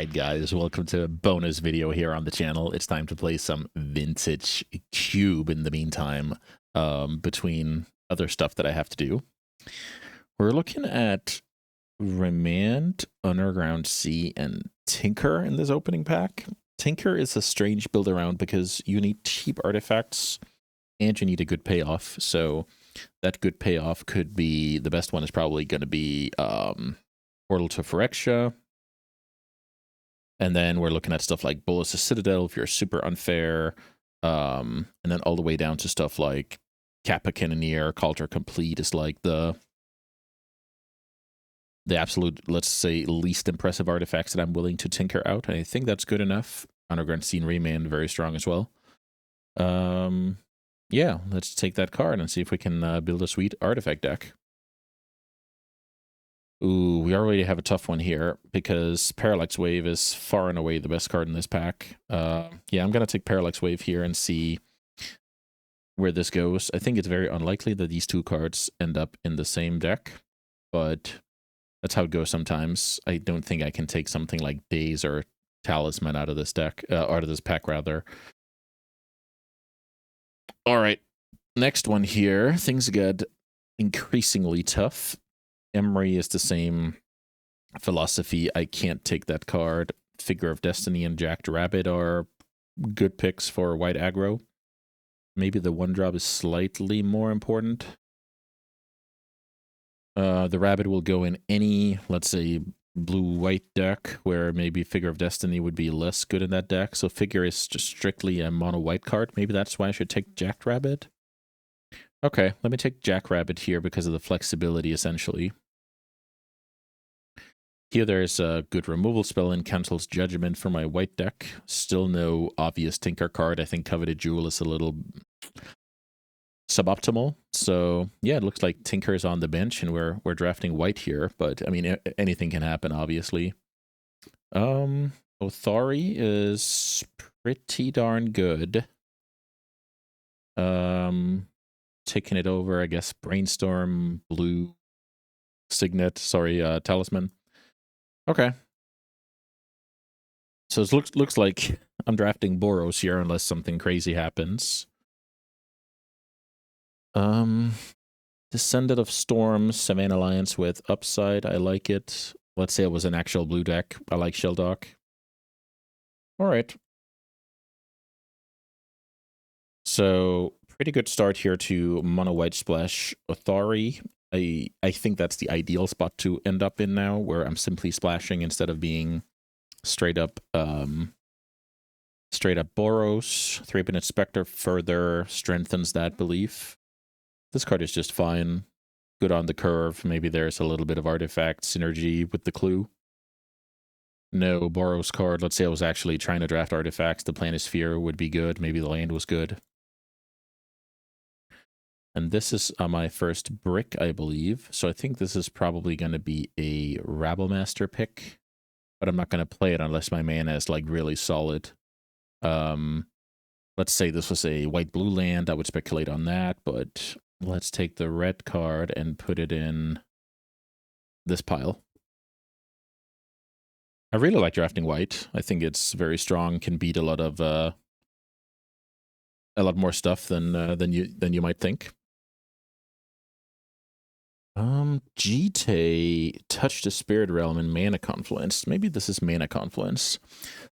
Alright guys, welcome to a bonus video here on the channel. It's time to play some vintage cube in the meantime, between other stuff that I have to do. We're looking at Remand, Underground Sea, and Tinker in this opening pack. Tinker is a strange build around because you need cheap artifacts and you need a good payoff. So that good payoff could be, the best one is probably going to be Portal to Phyrexia. And then we're looking at stuff like Bolas' Citadel if you're super unfair. And then all the way down to stuff like Kappa Cannoneer, Culture Complete is like the absolute, let's say, least impressive artifacts that I'm willing to tinker out. And I think that's good enough. Underground Scene Remand, very strong as well. Yeah, let's take that card and see if we can build a sweet artifact deck. Ooh, we already have a tough one here because Parallax Wave is far and away the best card in this pack. Yeah, I'm going to take Parallax Wave here and see where this goes. I think it's very unlikely that these two cards end up in the same deck, but that's how it goes sometimes. I don't think I can take something like Daze or Talisman out of this deck, out of this pack rather. All right, next one here. Things get increasingly tough. Emery is the same philosophy. I can't take that card. Figure of Destiny and Jacked Rabbit are good picks for white aggro. Maybe the one drop is slightly more important. The Rabbit will go in any, let's say, blue-white deck where maybe Figure of Destiny would be less good in that deck. So Figure is just strictly a mono-white card. Maybe that's why I should take Jacked Rabbit. Okay, let me take Jack Rabbit here because of the flexibility, essentially. Here there's a good removal spell in Cancels Judgment for my white deck. Still no obvious Tinker card. I think Coveted Jewel is a little suboptimal. So yeah, it looks like Tinker is on the bench and we're drafting white here. But I mean, anything can happen, obviously. Othari is pretty darn good. Taking it over, I guess, Brainstorm, Blue, Signet, sorry, Talisman. Okay. So it looks like I'm drafting Boros here unless something crazy happens. Descendant of Storm, Savannah Alliance with upside. I like it. Let's say it was an actual blue deck. I like Shelldock. All right. So pretty good start here to Mono White Splash Othari. I think that's the ideal spot to end up in now, where I'm simply splashing instead of being straight up Boros. 3-Minute Spectre further strengthens that belief. This card is just fine. Good on the curve. Maybe there's a little bit of artifact synergy with the clue. No Boros card. Let's say I was actually trying to draft artifacts. The Planisphere would be good. Maybe the land was good. And this is my first brick, I believe. So I think this is probably going to be a Rabblemaster pick. But I'm not going to play it unless my mana is like really solid. Let's say this was a white-blue land. I would speculate on that. But let's take the red card and put it in this pile. I really like drafting white. I think it's very strong. Can beat a lot more stuff than you might think. Jite, Touch the Spirit Realm and Mana Confluence. Maybe this is Mana Confluence.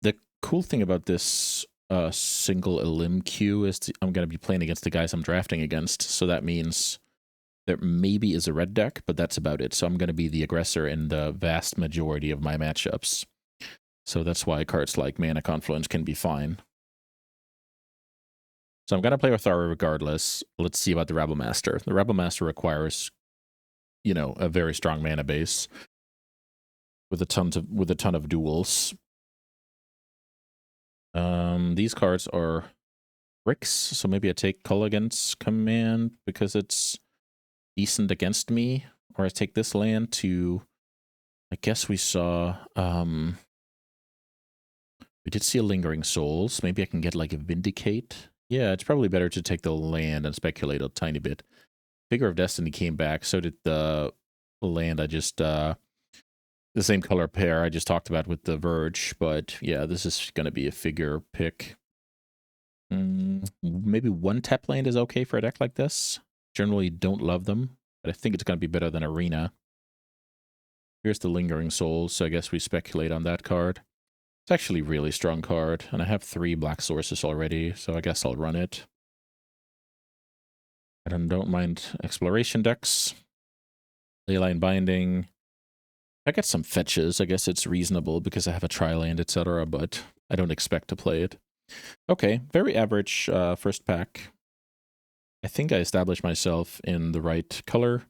The cool thing about this single Elim queue is I'm going to be playing against the guys I'm drafting against. So that means there maybe is a red deck, but that's about it. So I'm going to be the aggressor in the vast majority of my matchups. So that's why cards like Mana Confluence can be fine. So I'm going to play with Othari regardless. Let's see about the Rabblemaster. The Rabblemaster requires, you know, a very strong mana base with a ton of duels. These cards are bricks, so maybe I take Culligan's Command because it's decent against me, or I take this land to, I guess we saw, we did see a Lingering Souls. Maybe I can get like a Vindicate. Yeah, it's probably better to take the land and speculate a tiny bit. Figure of Destiny came back, so did the land I just the same color pair I just talked about with the Verge, but yeah, this is going to be a figure pick. Maybe one tap land is okay for a deck like this. Generally don't love them, but I think it's going to be better than Arena. Here's the Lingering Souls, so I guess we speculate on that card. It's actually a really strong card, and I have 3 black sources already, so I guess I'll run it. I don't mind exploration decks. Leyline Binding. I get some fetches. I guess it's reasonable because I have a tri-land, etc., but I don't expect to play it. Okay, very average first pack. I think I established myself in the right color,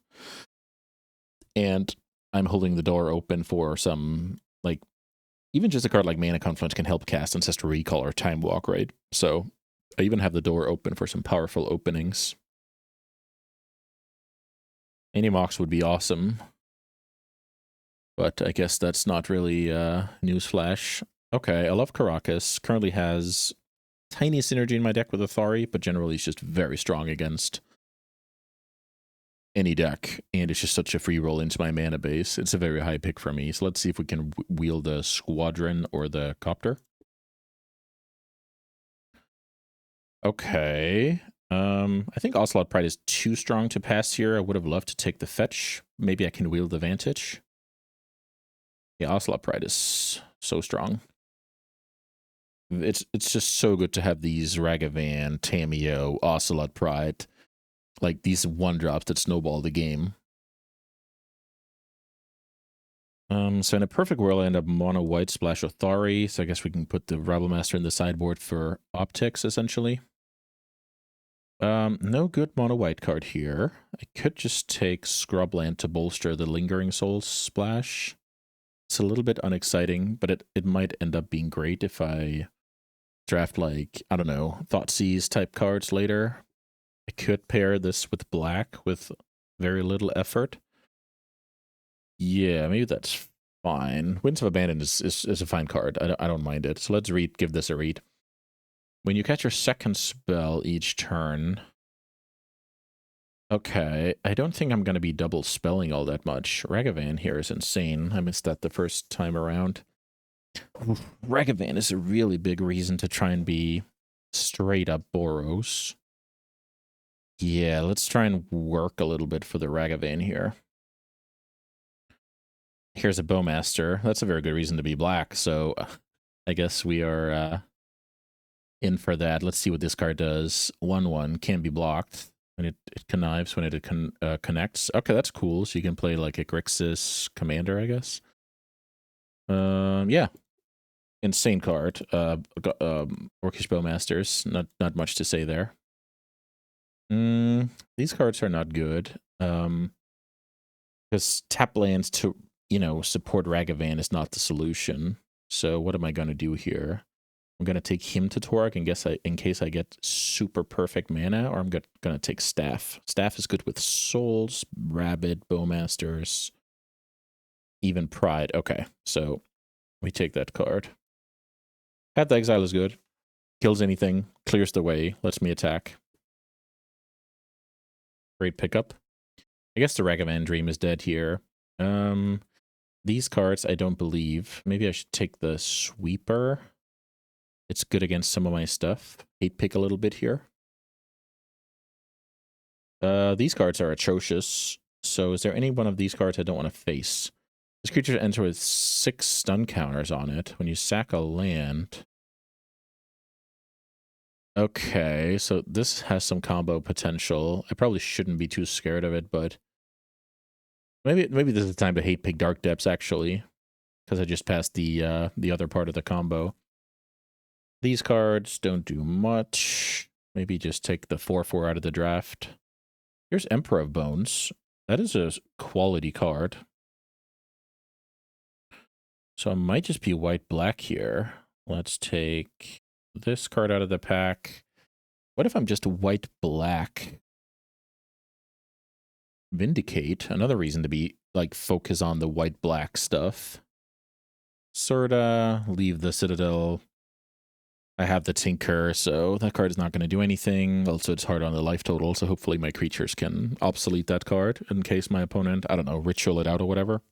and I'm holding the door open for some, like, even just a card like Mana Confluence can help cast Ancestral Recall or Time Walk, right? So I even have the door open for some powerful openings. Any Mox would be awesome, but I guess that's not really newsflash. Okay, I love Caracas. Currently has tiny synergy in my deck with Athari, but generally it's just very strong against any deck, and it's just such a free roll into my mana base. It's a very high pick for me, so let's see if we can wield the Squadron or the Copter. Okay. I think Ocelot Pride is too strong to pass here. I would have loved to take the fetch. Maybe I can wield the Vantage. Yeah, Ocelot Pride is so strong. It's just so good to have these Ragavan, Tamiyo, Ocelot Pride, like these 1-drops that snowball the game. So in a perfect world, I end up mono white splash Othari, so I guess we can put the Rebel Master in the sideboard for optics, essentially. No good mono white card here. I could just take Scrubland to bolster the Lingering Souls splash. It's a little bit unexciting, but it might end up being great if I draft, like, I don't know, Thoughtseize type cards later. I could pair this with black with very little effort. Yeah, maybe that's fine. Winds of Abandon is a fine card. I don't mind it. So let's give this a read. When you catch your second spell each turn... Okay, I don't think I'm going to be double spelling all that much. Ragavan here is insane. I missed that the first time around. Ragavan is a really big reason to try and be straight up Boros. Yeah, let's try and work a little bit for the Ragavan here. Here's a Bowmaster. That's a very good reason to be black, so I guess we are in for that. Let's see what this card does. 1/1 can be blocked when it connives, when it connects. Okay, that's cool. So you can play like a Grixis Commander, I guess. Yeah. Insane card. Orcish Bowmasters. Not much to say there. These cards are not good. Because tap lands to, support Ragavan is not the solution. So what am I going to do here? I'm going to take him to Torag in case I get super perfect mana, or I'm going to take Staff. Staff is good with Souls, Rabid, Bowmasters, even Pride. Okay, so we take that card. Path to Exile is good. Kills anything, clears the way, lets me attack. Great pickup. I guess the Ragavan Dream is dead here. These cards, I don't believe. Maybe I should take the Sweeper. It's good against some of my stuff. Hate pick a little bit here. These cards are atrocious. So is there any one of these cards I don't want to face? This creature enters with 6 stun counters on it. When you sack a land... Okay, so this has some combo potential. I probably shouldn't be too scared of it, but... Maybe this is the time to hate pick Dark Depths, actually. Because I just passed the other part of the combo. These cards don't do much. Maybe just take the 4/4 out of the draft. Here's Emperor of Bones. That is a quality card. So I might just be white-black here. Let's take this card out of the pack. What if I'm just white-black? Vindicate. Another reason to be, like, focus on the white-black stuff. Sorta. Leave the Citadel. I have the Tinker, so that card is not going to do anything. Also, it's hard on the life total, so hopefully my creatures can obsolete that card in case my opponent, I don't know, ritual it out or whatever.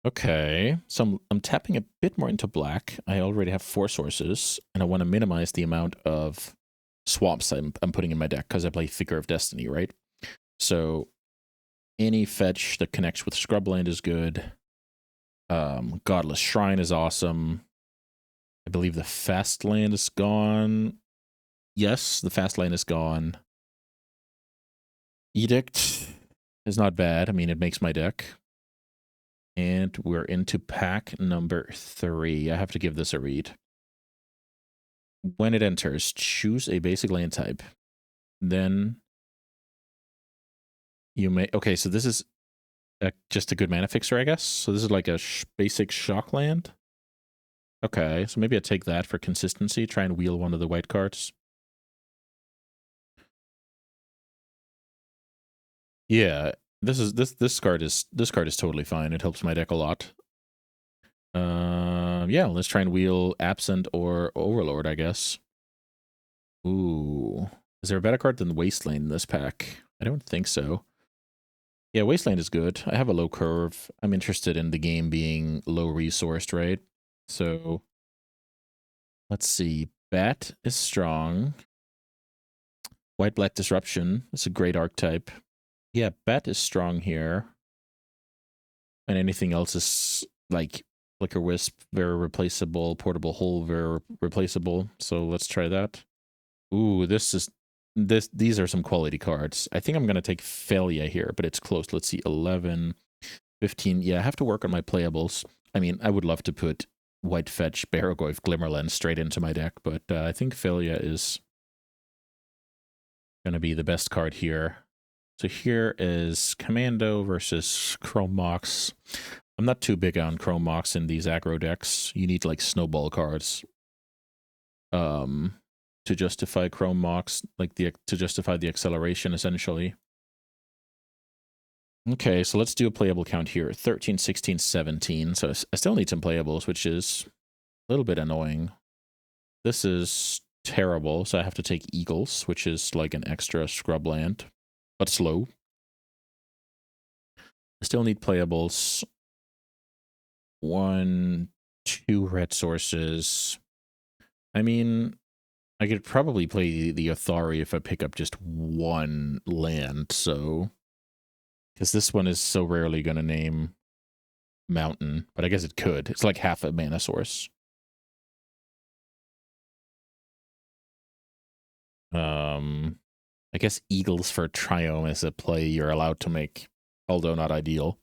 Okay, so I'm tapping a bit more into black. I already have 4 sources, and I want to minimize the amount of swaps I'm putting in my deck because I play Figure of Destiny, right? So any fetch that connects with Scrubland is good. Godless Shrine is awesome. I believe the fast land is gone. Yes, the fast land is gone. Edict is not bad. I mean, it makes my deck. And we're into pack number 3. I have to give this a read. When it enters, choose a basic land type. Then you may... Okay, so this is just a good mana fixer, I guess. So this is like a basic shock land. Okay, so maybe I take that for consistency. Try and wheel one of the white cards. Yeah, this card is totally fine. It helps my deck a lot. Yeah, let's try and wheel Absent or Overlord, I guess. Ooh, is there a better card than Wasteland in this pack? I don't think so. Yeah, Wasteland is good. I have a low curve. I'm interested in the game being low resourced, right? So let's see. Bat is strong. White-Black Disruption is a great archetype. Yeah, Bat is strong here. And anything else is like Flicker Wisp, very replaceable. Portable Hole, very replaceable. So let's try that. Ooh, these are some quality cards. I think I'm going to take Failure here, but it's close. Let's see, 11, 15. Yeah, I have to work on my playables. I mean, I would love to put White Fetch, Barrogoyf, Glimmerlens straight into my deck, but I think Failure is going to be the best card here. So here is Commando versus Chrome Mox. I'm not too big on Chrome Mox in these aggro decks. You need like snowball cards to justify Chrome Mox, like to justify the acceleration essentially. Okay, so let's do a playable count here. 13, 16, 17. So I still need some playables, which is a little bit annoying. This is terrible, so I have to take Eagles, which is like an extra scrubland, but slow. I still need playables. 1, 2 red sources. I mean, I could probably play the Athari if I pick up just 1 land, so... Because this one is so rarely going to name Mountain, but I guess it could. It's like half a mana source. I guess Eagles for Triome is a play you're allowed to make, although not ideal.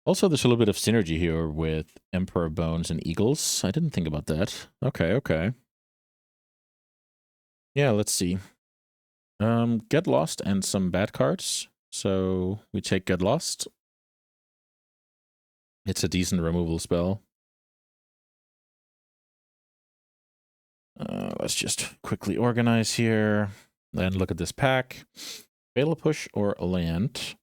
Also, there's a little bit of synergy here with Emperor Bones and Eagles. I didn't think about that. Okay, okay. Yeah, let's see. Get Lost and some bad cards. So we take Get Lost. It's a decent removal spell. Let's just quickly organize here. Then look at this pack. Fatal Push or a land.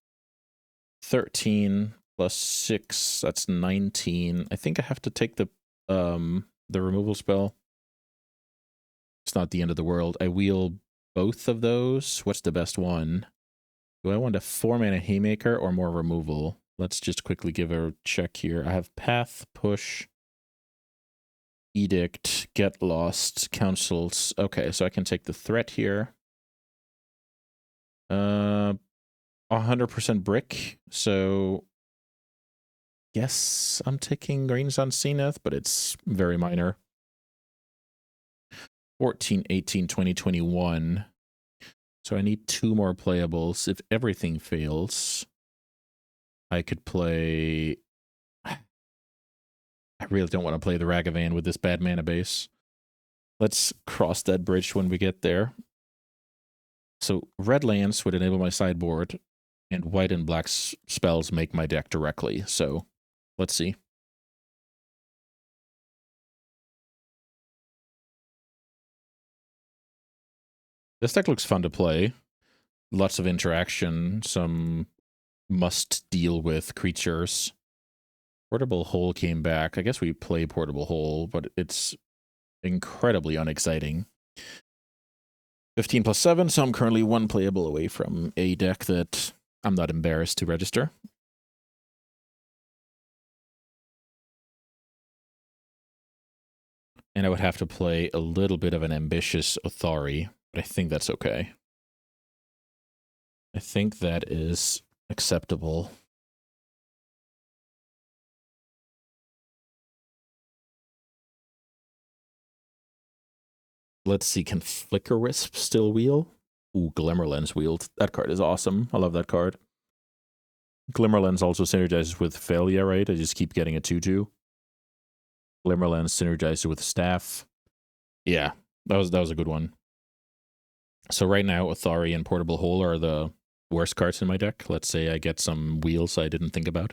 13 plus 6, that's 19. I think I have to take the removal spell. It's not the end of the world. I wheel both of those. What's the best one? Do I want a 4-mana Haymaker or more removal? Let's just quickly give a check here. I have Path, Push, Edict, Get Lost, Councils. Okay, so I can take the threat here. 100% brick. So yes, I'm taking Greens on Zenith, but it's very minor. 14, 18, 20, 21. So I need 2 more playables. If everything fails, I could play... I really don't want to play the Ragavan with this bad mana base. Let's cross that bridge when we get there. So red lands would enable my sideboard, and white and black spells make my deck directly. So let's see. This deck looks fun to play. Lots of interaction, some must deal with creatures. Portable Hole came back. I guess we play Portable Hole, but it's incredibly unexciting. 15 plus 7, so I'm currently 1 playable away from a deck that I'm not embarrassed to register. And I would have to play a little bit of an ambitious Othari, but I think that's okay. I think that is acceptable. Let's see, can Flicker Wisp still wheel? Ooh, Glimmerlens wheeled. That card is awesome. I love that card. Glimmerlens also synergizes with Failure, right? I just keep getting a 2-2. Glimmerlens synergizes with Staff. Yeah, that was a good one. So right now, Othari and Portable Hole are the worst cards in my deck. Let's say I get some wheels I didn't think about.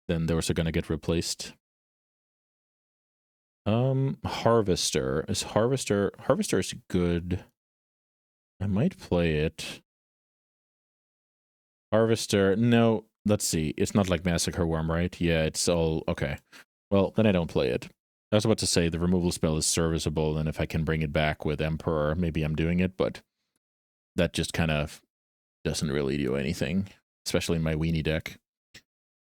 Then those are going to get replaced. Harvester. Harvester is good. I might play it. Harvester. No, let's see. It's not like Massacre Worm, right? Yeah, it's all okay. Well, then I don't play it. I was about to say the removal spell is serviceable, and if I can bring it back with Emperor, maybe I'm doing it, but that just kind of doesn't really do anything, especially in my weenie deck.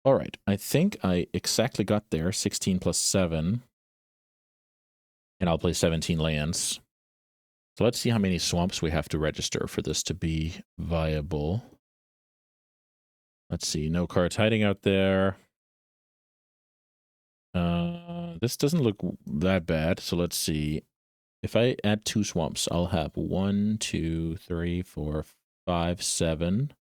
All right, I think I exactly got there. 16 plus 7. And I'll play 17 lands. So let's see how many swamps we have to register for this to be viable. Let's see, no cards hiding out there. This doesn't look that bad, so let's see. If I add 2 swamps, I'll have 1, 2, 3, 4, 5, 7,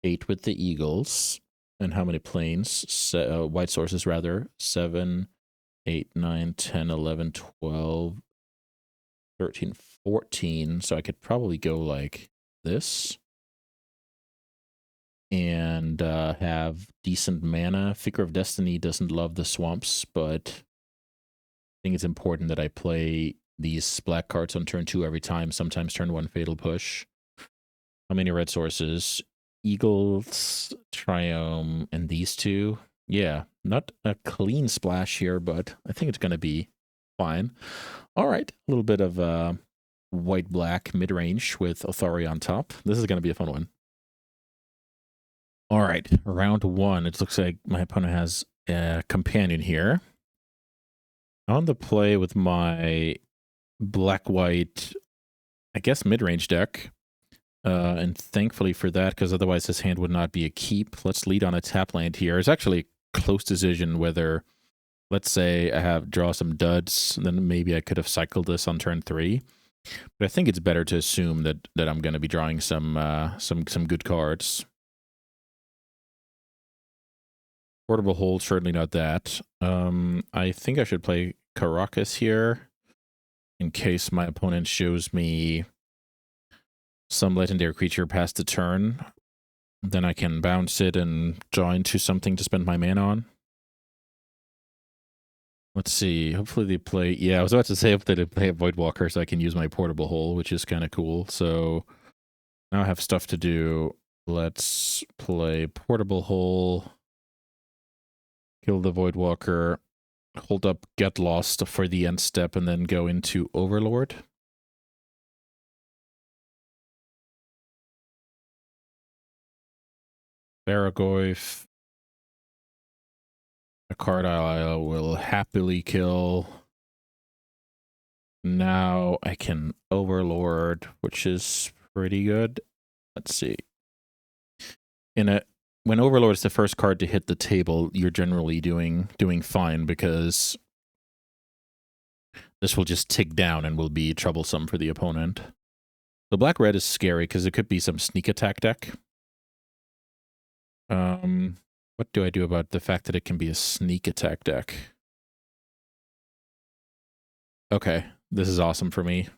8 with the Eagles. And how many planes? White sources, rather. 7, 8, 9, 10, 11, 12, 13, 14. So I could probably go like this. And have decent mana. Figure of Destiny doesn't love the swamps, but I think it's important that I play these black cards on turn 2 every time, sometimes turn 1 Fatal Push. How many red sources? Eagles, Triome, and these 2. Yeah, not a clean splash here, but I think it's going to be fine. All right, a little bit of white-black mid-range with Othari on top. This is going to be a fun one. All right, round 1. It looks like my opponent has a companion here. On the play with my black-white, I guess, mid-range deck. And thankfully for that, because otherwise this hand would not be a keep. Let's lead on a tap land here. It's actually a close decision whether, let's say I draw some duds, then maybe I could have cycled this on turn 3. But I think it's better to assume that I'm going to be drawing some good cards. Portable Hole, certainly not that. I think I should play Caracas here in case my opponent shows me some legendary creature past the turn. Then I can bounce it and draw into something to spend my mana on. Let's see. Hopefully they play... Yeah, I was about to say hopefully they play a Voidwalker so I can use my Portable Hole, which is kind of cool. So now I have stuff to do. Let's play Portable Hole. Kill the Voidwalker. Hold up Get Lost for the end step and then go into Overlord. Baragoyf. A card I will happily kill. Now I can Overlord, which is pretty good. Let's see. When Overlord is the first card to hit the table, you're generally doing fine because this will just tick down and will be troublesome for the opponent. The black-red is scary because it could be some sneak attack deck. What do I do about the fact that it can be a sneak attack deck? Okay, this is awesome for me.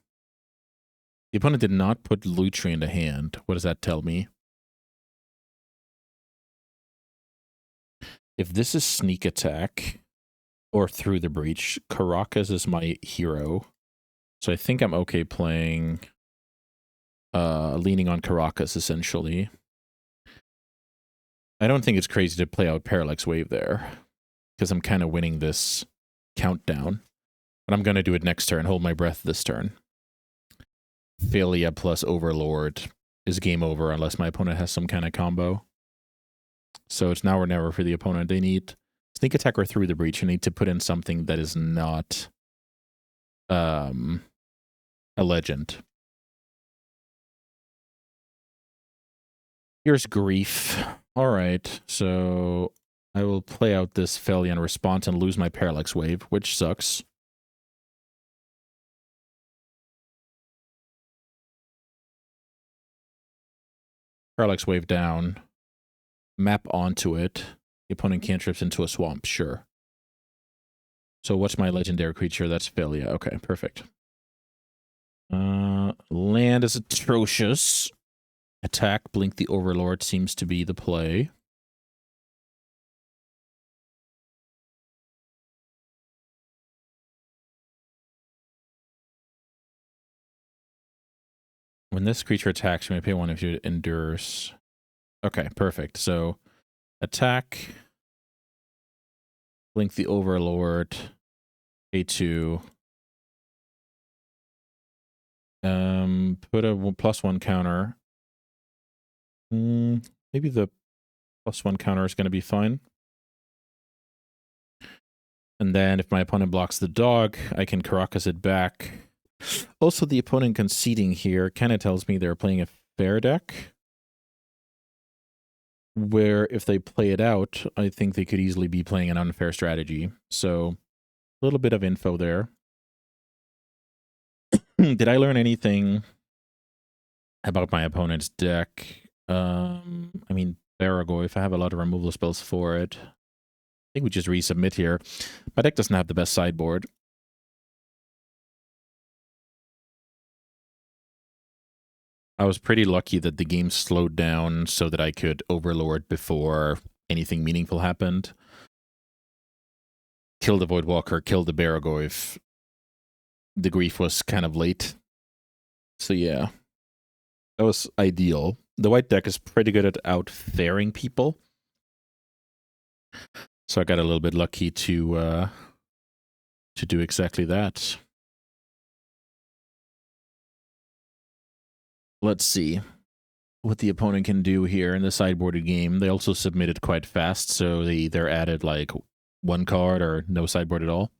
The opponent did not put Lutri into hand. What does that tell me? If this is sneak attack or through the breach, Caracas is my hero. So I think I'm okay playing leaning on Caracas essentially. I don't think it's crazy to play out Parallax Wave there because I'm kind of winning this countdown. But I'm going to do it next turn, hold my breath this turn. Failure plus Overlord is game over unless my opponent has some kind of combo. So it's now or never for the opponent. They need sneak attack or through the breach. You need to put in something that is not a legend. Here's Grief. All right, so I will play out this Felian response and lose my Parallax Wave, which sucks. Parallax Wave down. Map onto it. The opponent cantrips into a swamp, sure. So what's my legendary creature? That's Philia. Okay, perfect. Land is atrocious. Attack, Blink the Overlord seems to be the play. When this creature attacks, you may pay 1 if it endures. Okay, perfect. So attack, Blink the Overlord, pay 2. Put a +1 counter. Maybe the +1 counter is going to be fine. And then if my opponent blocks the dog, I can Caracas it back. Also, the opponent conceding here kind of tells me they're playing a fair deck. Where if they play it out, I think they could easily be playing an unfair strategy. So, a little bit of info there. Did I learn anything about my opponent's deck? I mean, Baragoyf, I have a lot of removal spells for it. I think we just resubmit here. My deck doesn't have the best sideboard. I was pretty lucky that the game slowed down so that I could Overlord before anything meaningful happened. Kill the Voidwalker, kill the Baragoyf. The Grief was kind of late. So yeah, that was ideal. The white deck is pretty good at outfaring people. So I got a little bit lucky to do exactly that. Let's see what the opponent can do here in the sideboarded game. They also submitted quite fast, so they either added like 1 card or no sideboard at all.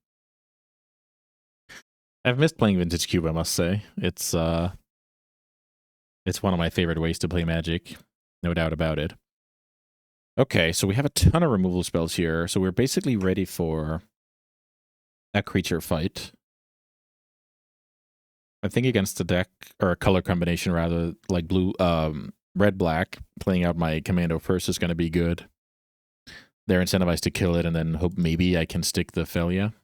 I've missed playing Vintage Cube, I must say. It's one of my favorite ways to play Magic, no doubt about it. Okay, so we have a ton of removal spells here, so we're basically ready for a creature fight. I think against a deck, or a color combination rather, like blue, red-black, playing out my Commando first is going to be good. They're incentivized to kill it and then hope maybe I can stick the Felia.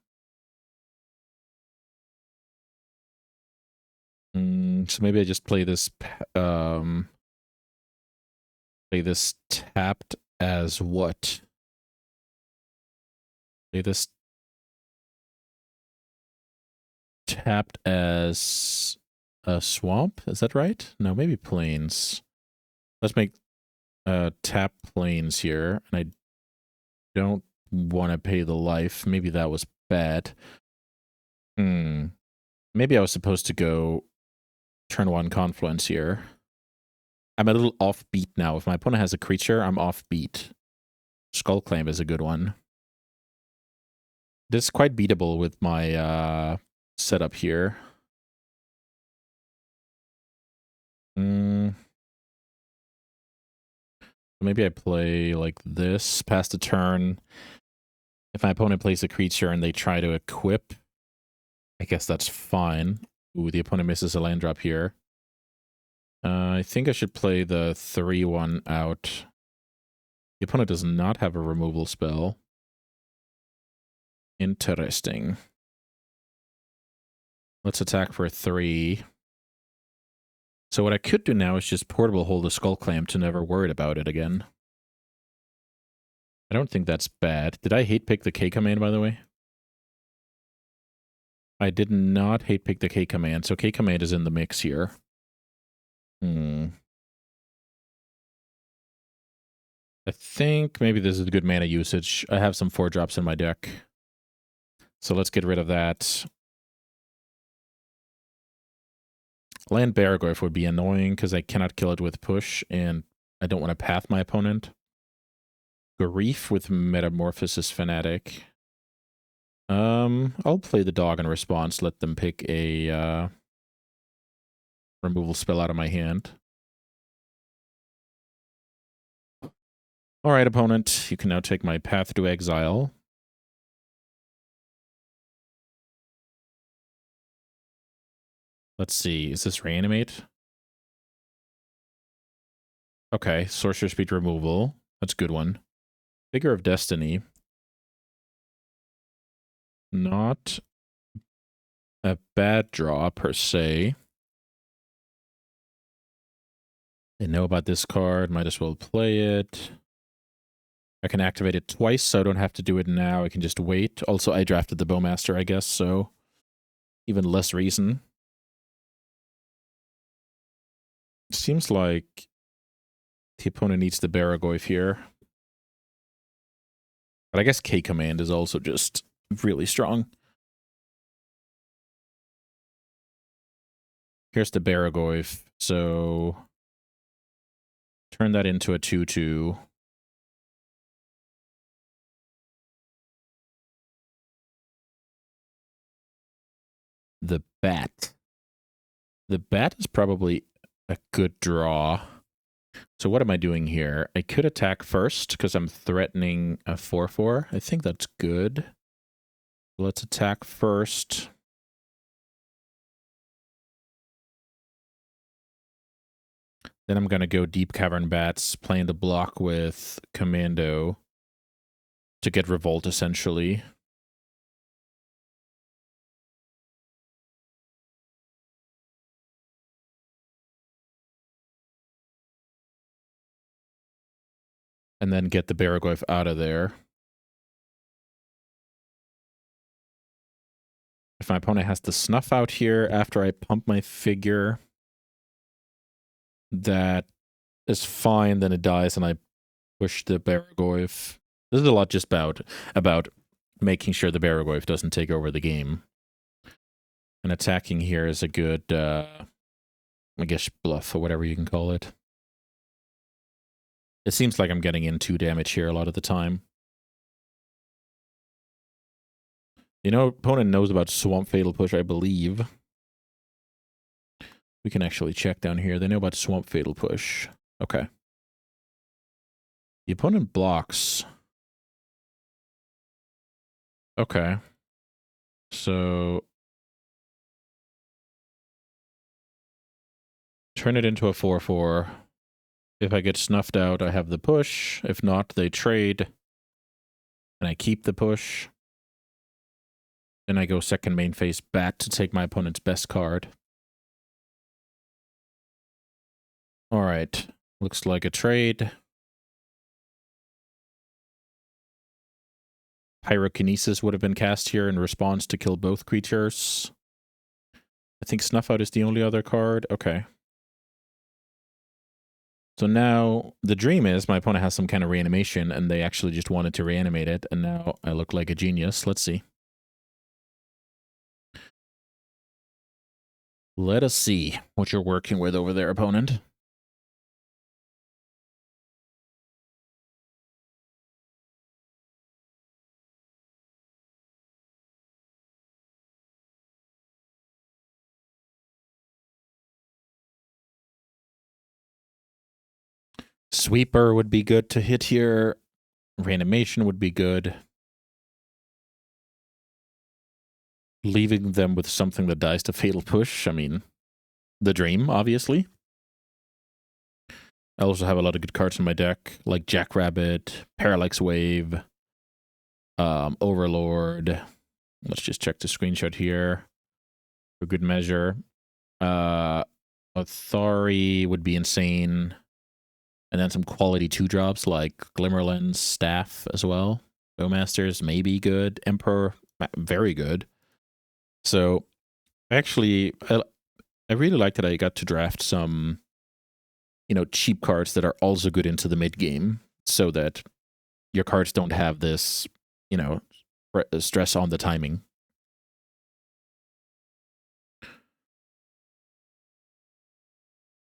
So maybe I just play this, tapped as what? Play this tapped as a swamp? Is that right? No, maybe plains. Let's make tap plains here, and I don't want to pay the life. Maybe that was bad. Maybe I was supposed to go turn 1 Confluence here. I'm a little offbeat now. If my opponent has a creature, I'm offbeat. Skullclaim is a good one. This is quite beatable with my setup here. Maybe I play like this, pass the turn. If my opponent plays a creature and they try to equip, I guess that's fine. Ooh, the opponent misses a land drop here. I think I should play the 3-1 out. The opponent does not have a removal spell. Interesting. Let's attack for 3. So what I could do now is just portable hold the Skullclamp to never worry about it again. I don't think that's bad. Did I hate pick the K command, by the way? I did not hate pick the K command, so K command is in the mix here. I think maybe this is a good mana usage. I have some 4-drops in my deck. So let's get rid of that. Land Baragoyf would be annoying because I cannot kill it with push, and I don't want to path my opponent. Grief with Metamorphosis Fanatic. I'll play the dog in response. Let them pick a removal spell out of my hand. All right, opponent, you can now take my Path to Exile. Let's see, is this Reanimate? Okay, Sorcerer Speed removal. That's a good one. Figure of Destiny. Not a bad draw, per se. They know about this card, might as well play it. I can activate it twice, so I don't have to do it now. I can just wait. Also, I drafted the Bowmaster, I guess, so even less reason. Seems like the opponent needs the Baragoyf here. But I guess K-Command is also just really strong. Here's the Baragoyf, so turn that into a 2/2. The Bat. The Bat is probably a good draw. So what am I doing here? I could attack first because I'm threatening a 4/4. I think that's good. Let's attack first. Then I'm going to go Deep Cavern Bats, playing the block with Commando to get Revolt, essentially. And then get the Baragoyf out of there. If my opponent has to snuff out here after I pump my figure, that is fine. Then it dies and I push the Baragoyf. This is a lot just about making sure the Baragoyf doesn't take over the game. And attacking here is a good, I guess, bluff or whatever you can call it. It seems like I'm getting in 2 damage here a lot of the time. You know, opponent knows about Swamp Fatal Push, I believe. We can actually check down here. They know about Swamp Fatal Push. Okay. The opponent blocks. Okay. So turn it into a 4/4. If I get snuffed out, I have the push. If not, they trade. And I keep the push. Then I go second main phase Bat to take my opponent's best card. All right. Looks like a trade. Pyrokinesis would have been cast here in response to kill both creatures. I think Snuff Out is the only other card. Okay. So now the dream is my opponent has some kind of reanimation and they actually just wanted to reanimate it. And now I look like a genius. Let's see. Let us see what you're working with over there, opponent. Sweeper would be good to hit here. Reanimation would be good. Leaving them with something that dies to Fatal Push. I mean, the dream, obviously. I also have a lot of good cards in my deck, like Jackrabbit, Parallax Wave, Overlord. Let's just check the screenshot here for good measure. Authori would be insane. And then some quality 2-drops like Glimmerlens, Staff as well. Bowmasters, maybe good. Emperor, very good. So, actually, I really like that I got to draft some, you know, cheap cards that are also good into the mid game, so that your cards don't have this, you know, stress on the timing.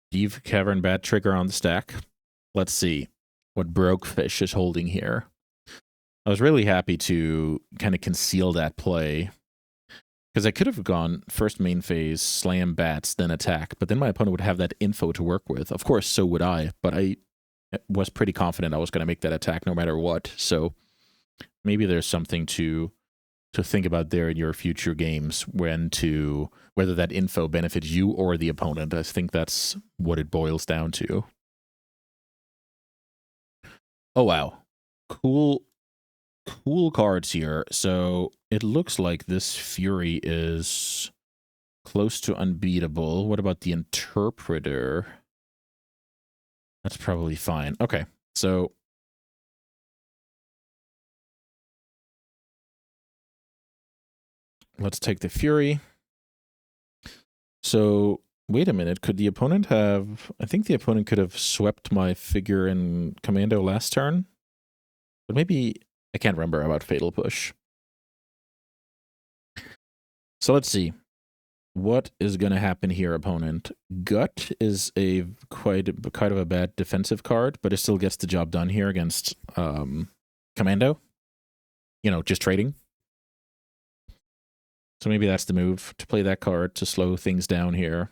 Deep Cavern Bat trigger on the stack. Let's see what Brokefish is holding here. I was really happy to kind of conceal that play. Because I could have gone first main phase, slam bats, then attack, but then my opponent would have that info to work with. Of course, so would I, but I was pretty confident I was going to make that attack no matter what. So maybe there's something to think about there in your future games, whether that info benefits you or the opponent. I think that's what it boils down to. Oh wow, cool cards here. So it looks like this Fury is close to unbeatable. What about the Interpreter? That's probably fine. Okay, so let's take the Fury. So wait a minute, could the opponent have... I think the opponent could have swept my figure in Commando last turn. But maybe... I can't remember about Fatal Push. So let's see. What is going to happen here, opponent? Gut is a quite of a bad defensive card, but it still gets the job done here against Commando. You know, just trading. So maybe that's the move, to play that card to slow things down here.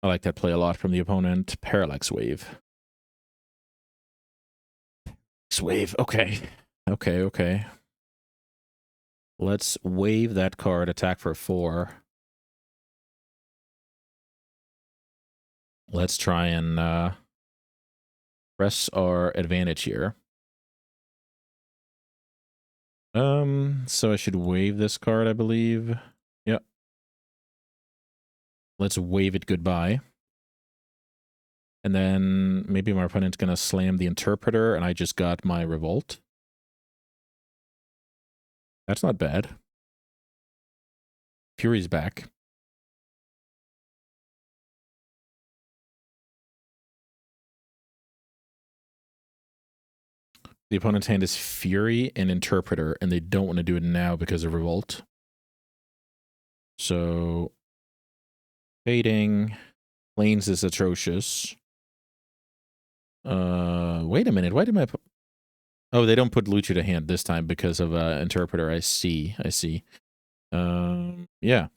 I like that play a lot from the opponent. Parallax Wave. Wave, okay. Okay. Let's wave that card, attack for 4. Let's try and press our advantage here. So I should wave this card, I believe. Yep. Let's wave it goodbye. And then maybe my opponent's gonna slam the Interpreter, and I just got my Revolt. That's not bad. Fury's back. The opponent's hand is Fury and Interpreter, and they don't want to do it now because of Revolt. So, fading. Lanes is atrocious. Wait a minute. Why did my... Oh, they don't put Lucha to hand this time because of Interpreter. I see. Yeah.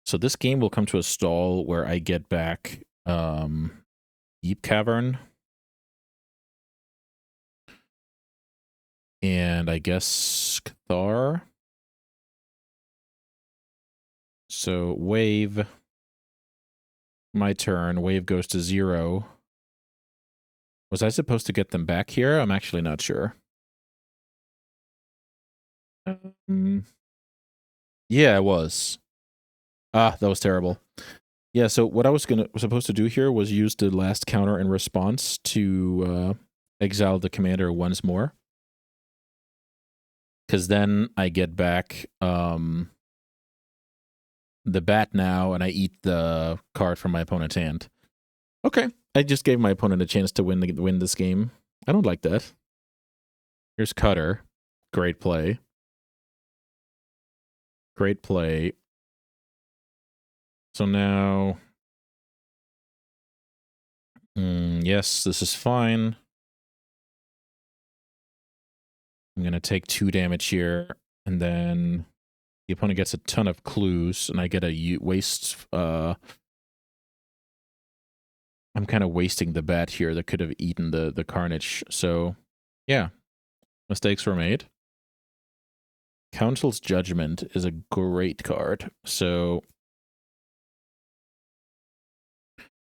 So this game will come to a stall where I get back Deep Cavern. And I guess Cathar. So wave. My turn. Wave goes to 0. Was I supposed to get them back here? I'm actually not sure. Yeah, I was. Ah, that was terrible. Yeah, so what I was supposed to do here was use the last counter in response to exile the commander once more. Because then I get back the bat now, and I eat the card from my opponent's hand. Okay, I just gave my opponent a chance to win this game. I don't like that. Here's Cutter. Great play. Great play. So now... yes, this is fine. I'm going to take 2 damage here, and then the opponent gets a ton of clues, and I get a waste... I'm kind of wasting the bat here that could have eaten the Carnage. So, yeah. Mistakes were made. Council's Judgment is a great card. So,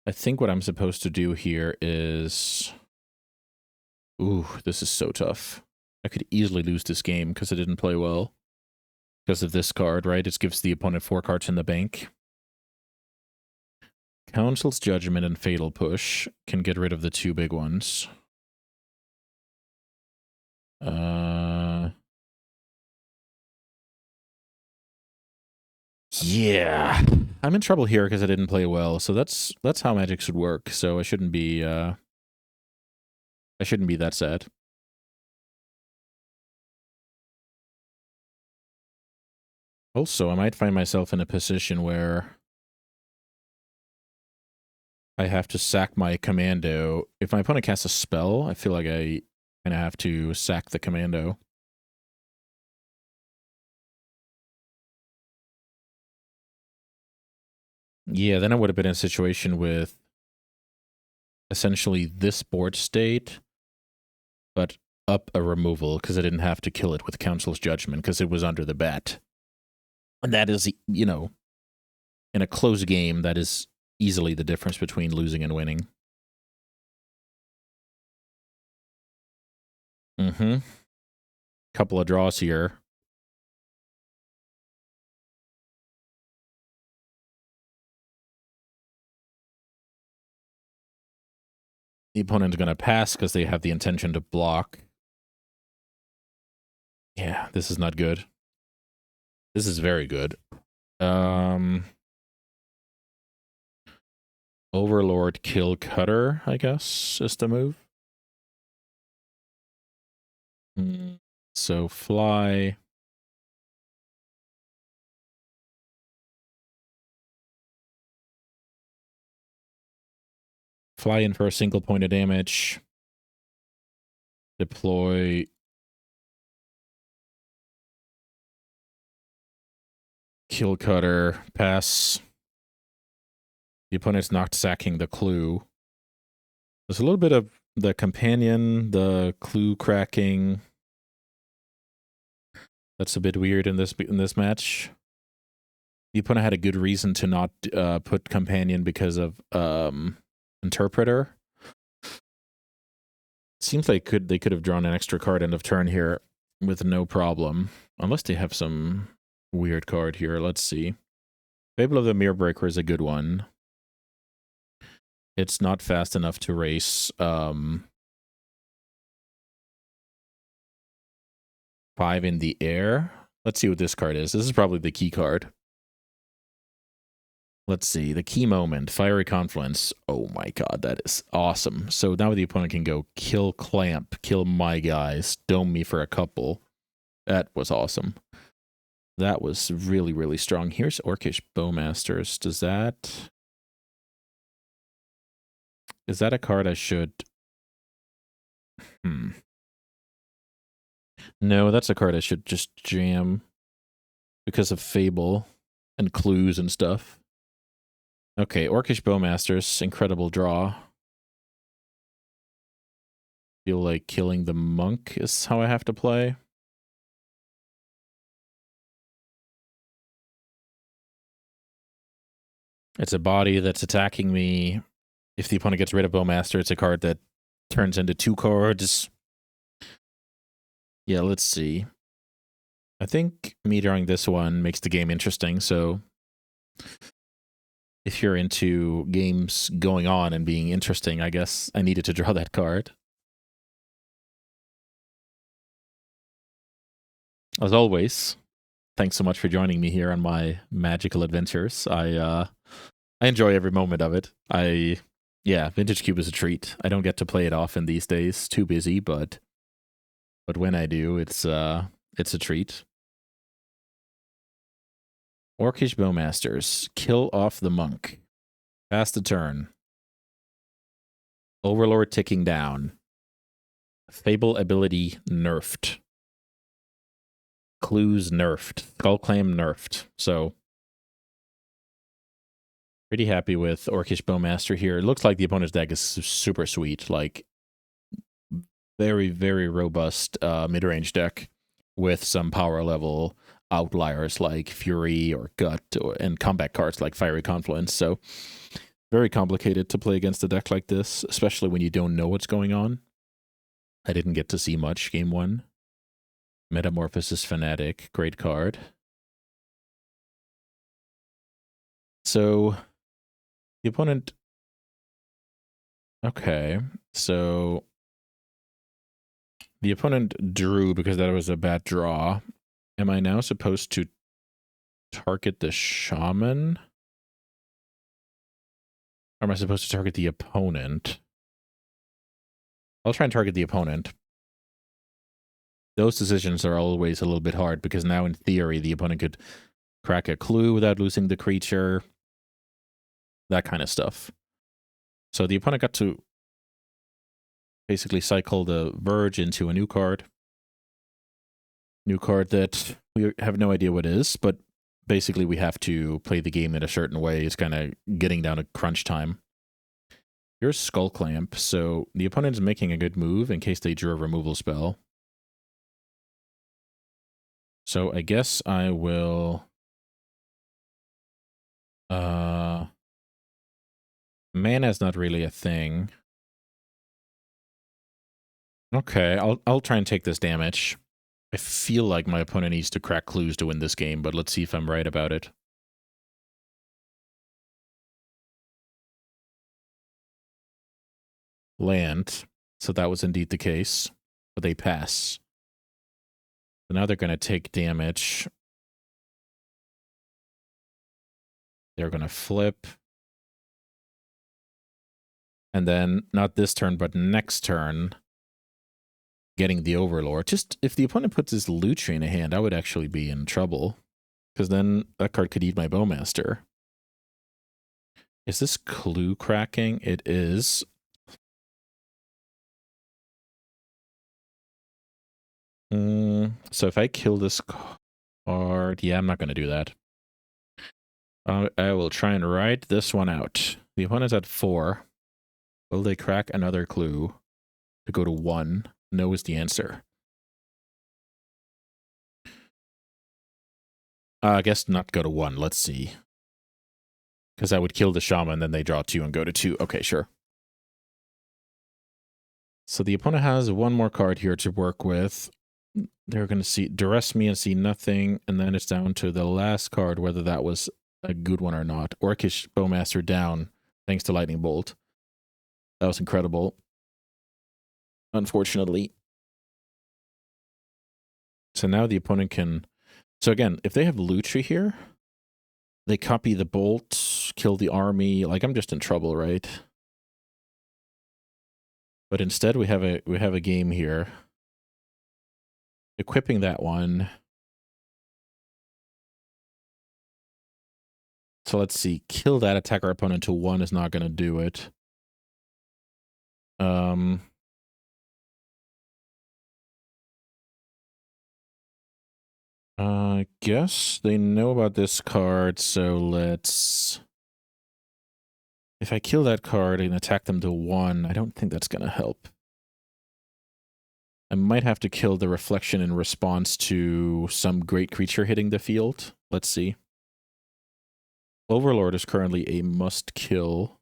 I think what I'm supposed to do here is... Ooh, this is so tough. I could easily lose this game because I didn't play well. Because of this card, right? It gives the opponent 4 cards in the bank. Council's Judgment and Fatal Push can get rid of the 2 big ones. Yeah. I'm in trouble here because I didn't play well, so that's how Magic should work. So I shouldn't be that sad. Also, I might find myself in a position where I have to sack my commando. If my opponent casts a spell, I feel like I kind of have to sack the commando. Yeah, then I would have been in a situation with essentially this board state, but up a removal because I didn't have to kill it with Council's Judgment because it was under the bat. And that is, you know, in a close game, that is easily the difference between losing and winning. Couple of draws here. The opponent's going to pass because they have the intention to block. Yeah, this is not good. This is very good. Overlord kill Cutter, I guess, is the move. So fly. Fly in for a single point of damage. Deploy. Kill Cutter. Pass. The opponent's not sacking the clue. There's a little bit of the companion, the clue cracking. That's a bit weird in this match. The opponent had a good reason to not put companion because of interpreter. Seems like they could have drawn an extra card end of turn here with no problem, unless they have some weird card here. Let's see. Fable of the Mirror Breaker is a good one. It's not fast enough to race 5 in the air. Let's see what this card is. This is probably the key card. Let's see. The key moment. Fiery Confluence. Oh my god, that is awesome. So now the opponent can go kill Clamp, kill my guys, dome me for a couple. That was awesome. That was really, really strong. Here's Orcish Bowmasters. Does that... Is that a card I should... No, that's a card I should just jam because of Fable and clues and stuff. Okay, Orcish Bowmasters, incredible draw. Feel like killing the monk is how I have to play. It's a body that's attacking me. If the opponent gets rid of Bowmaster, it's a card that turns into 2 cards. Yeah, let's see. I think me drawing this one makes the game interesting, so if you're into games going on and being interesting, I guess I needed to draw that card. As always, thanks so much for joining me here on my magical adventures. I enjoy every moment of it. Yeah, Vintage Cube is a treat. I don't get to play it often these days. Too busy, but when I do, it's a treat. Orcish Bowmasters. Kill off the monk. Pass the turn. Overlord ticking down. Fable ability nerfed. Clues nerfed. Skullclaim nerfed. So pretty happy with Orcish Bowmaster here. It looks like the opponent's deck is super sweet. Like very, very robust mid-range deck with some power level outliers like Fury or Gut and combat cards like Fiery Confluence. So very complicated to play against a deck like this, especially when you don't know what's going on. I didn't get to see much game 1. Metamorphosis Fanatic, great card. So the opponent... Okay, so the opponent drew because that was a bad draw. Am I now supposed to target the shaman? Or am I supposed to target the opponent? I'll try and target the opponent. Those decisions are always a little bit hard because now in theory the opponent could crack a clue without losing the creature. That kind of stuff. So the opponent got to basically cycle the Verge into a new card. New card that we have no idea what it is, but basically we have to play the game in a certain way. It's kind of getting down to crunch time. Here's Skull Clamp, so the opponent is making a good move in case they drew a removal spell. So I guess I will... Mana's not really a thing. Okay, I'll try and take this damage. I feel like my opponent needs to crack clues to win this game, but let's see if I'm right about it. Land. So that was indeed the case. But they pass. So now they're going to take damage. They're going to flip. And then, not this turn, but next turn, getting the Overlord. Just, if the opponent puts his Lutri in a hand, I would actually be in trouble. Because then that card could eat my Bowmaster. Is this clue cracking? It is. So if I kill this card... Yeah, I'm not going to do that. I will try and ride this one out. The opponent's at 4. Will they crack another clue to go to 1? No is the answer. I guess not go to 1. Let's see. Because I would kill the Shaman, then they draw 2 and go to 2. Okay, sure. So the opponent has one more card here to work with. They're going to see duress me and see nothing, and then it's down to the last card, whether that was a good one or not. Orcish Bowmaster down, thanks to Lightning Bolt. That was incredible. Unfortunately. So now the opponent can... So again, if they have Lutri here, they copy the Bolt, kill the army. Like, I'm just in trouble, right? But instead we have a game here. Equipping that one. So let's see. Kill that, attack our opponent to 1 is not going to do it. I guess they know about this card, so let's... If I kill that card and attack them to 1, I don't think that's going to help. I might have to kill the Reflection in response to some great creature hitting the field. Let's see. Overlord is currently a must-kill.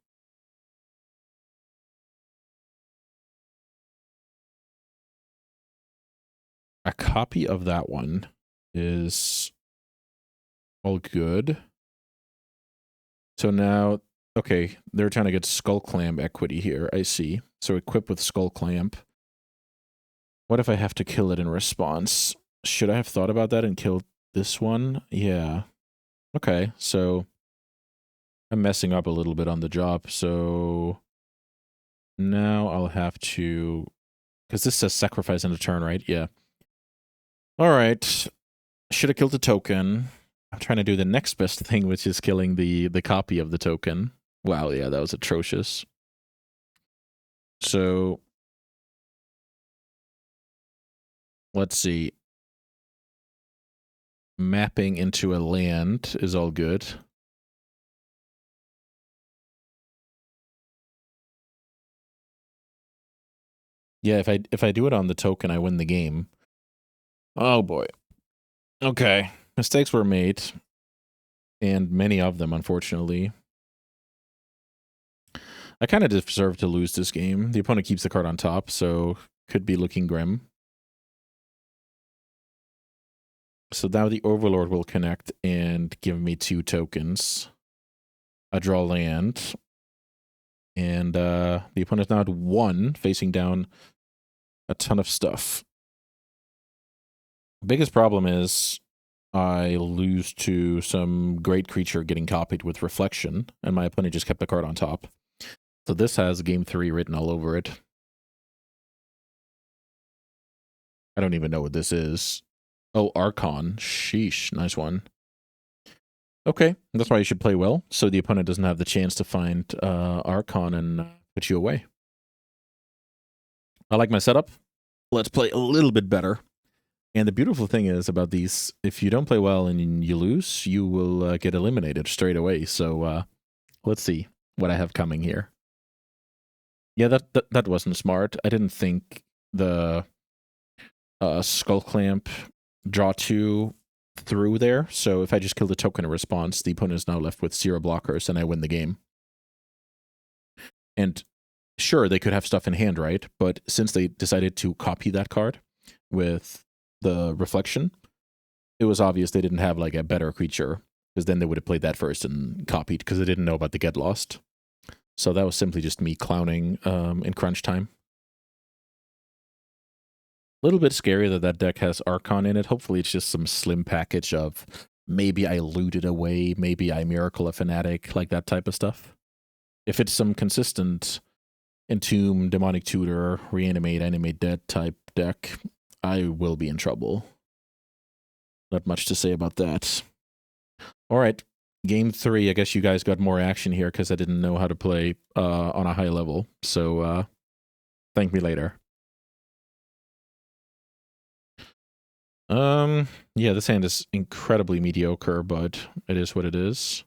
A copy of that one is all good. So now, okay, they're trying to get Skull Clamp equity here, I see. So equip with Skull Clamp. What if I have to kill it in response? Should I have thought about that and killed this one? Yeah. Okay, so I'm messing up a little bit on the job, so now I'll have to... Because this says sacrifice in a turn, right? Yeah. All right. Should have killed the token. I'm trying to do the next best thing, which is killing the copy of the token. Wow, yeah, that was atrocious. So... Let's see. Mapping into a land is all good. Yeah, if I do it on the token, I win the game. Oh boy. Okay. Mistakes were made. And many of them, unfortunately. I kind of deserve to lose this game. The opponent keeps the card on top, so could be looking grim. So now the Overlord will connect and give me 2 tokens. I draw land. And the opponent's now at 1, facing down a ton of stuff. Biggest problem is I lose to some great creature getting copied with Reflection, and my opponent just kept the card on top. So this has Game 3 written all over it. I don't even know what this is. Oh, Archon. Sheesh. Nice one. Okay, that's why you should play well, so the opponent doesn't have the chance to find Archon and put you away. I like my setup. Let's play a little bit better. And the beautiful thing is about these, if you don't play well and you lose, you will get eliminated straight away. So let's see what I have coming here. Yeah, that wasn't smart. I didn't think the Skull Clamp draw 2 through there. So if I just kill the token in response, the opponent is now left with 0 blockers and I win the game. And sure, they could have stuff in hand, right? But since they decided to copy that card with the reflection, it was obvious they didn't have like a better creature, because then they would have played that first and copied, because they didn't know about the get lost. So that was simply just me clowning in crunch time. A little bit scary that that deck has Archon in it. Hopefully it's just some slim package of maybe I looted away, maybe I Miracle a Fanatic, like that type of stuff. If it's some consistent Entomb, Demonic Tutor, Reanimate, Animate Dead type deck, I will be in trouble. Not much to say about that. All right, game 3. I guess you guys got more action here because I didn't know how to play on a high level. So thank me later. Yeah, this hand is incredibly mediocre, but it is what it is.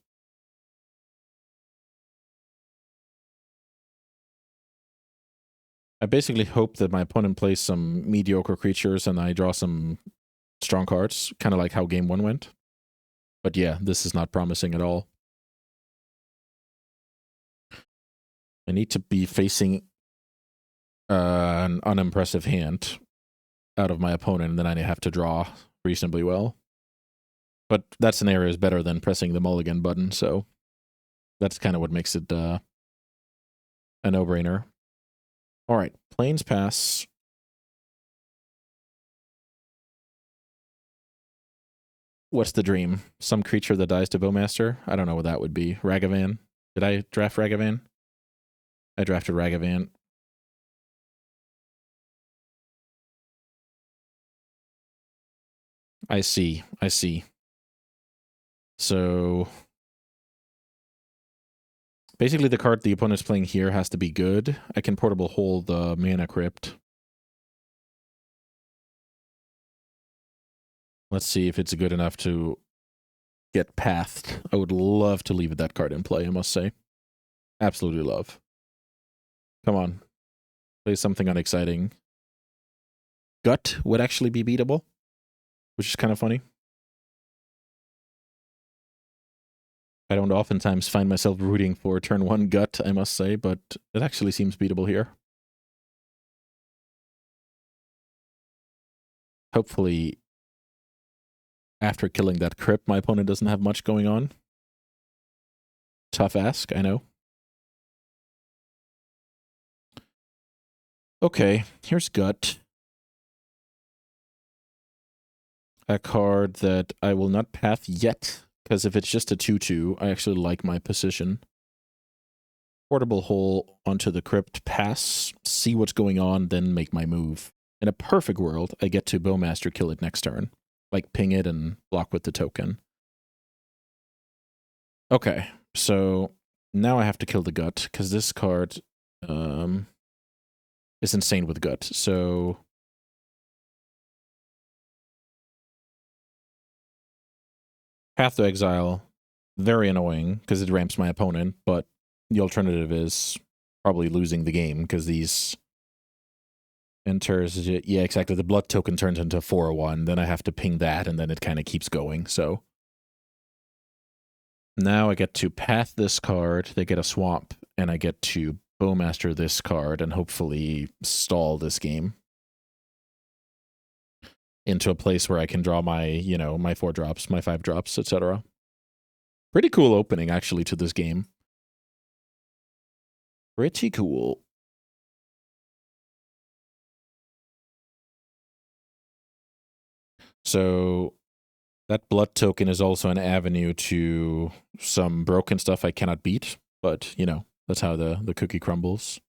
I basically hope that my opponent plays some mediocre creatures and I draw some strong cards, kind of like how game 1 went. But yeah, this is not promising at all. I need to be facing an unimpressive hand out of my opponent, and then I have to draw reasonably well. But that scenario is better than pressing the mulligan button, so that's kind of what makes it a no-brainer. All right, Plains Pass. What's the dream? Some creature that dies to Bowmaster? I don't know what that would be. Ragavan? Did I draft Ragavan? I drafted Ragavan. I see. I see. So basically the card the opponent's playing here has to be good. I can portable hold the Mana Crypt. Let's see if it's good enough to get pathed. I would love to leave that card in play, I must say. Absolutely love. Come on. Play something unexciting. Gut would actually be beatable, which is kind of funny. I don't oftentimes find myself rooting for turn 1 Gut, I must say, but it actually seems beatable here. Hopefully, after killing that Crypt, my opponent doesn't have much going on. Tough ask, I know. Okay, here's Gut. A card that I will not path yet, because if it's just a 2/2, I actually like my position. Portable hole onto the Crypt, pass, see what's going on, then make my move. In a perfect world, I get to Bowmaster kill it next turn. Like ping it and block with the token. Okay, so now I have to kill the Gut, because this card is insane with Gut. So Path to Exile, very annoying, because it ramps my opponent, but the alternative is probably losing the game, because these enters, yeah, exactly, the blood token turns into 4/1, then I have to ping that, and then it kind of keeps going, so. Now I get to path this card, they get a swamp, and I get to Bowmaster this card, and hopefully stall this game into a place where I can draw my, you know, my 4 drops, my 5 drops, etc. Pretty cool opening, actually, to this game. Pretty cool. So that blood token is also an avenue to some broken stuff I cannot beat, but, you know, that's how the cookie crumbles.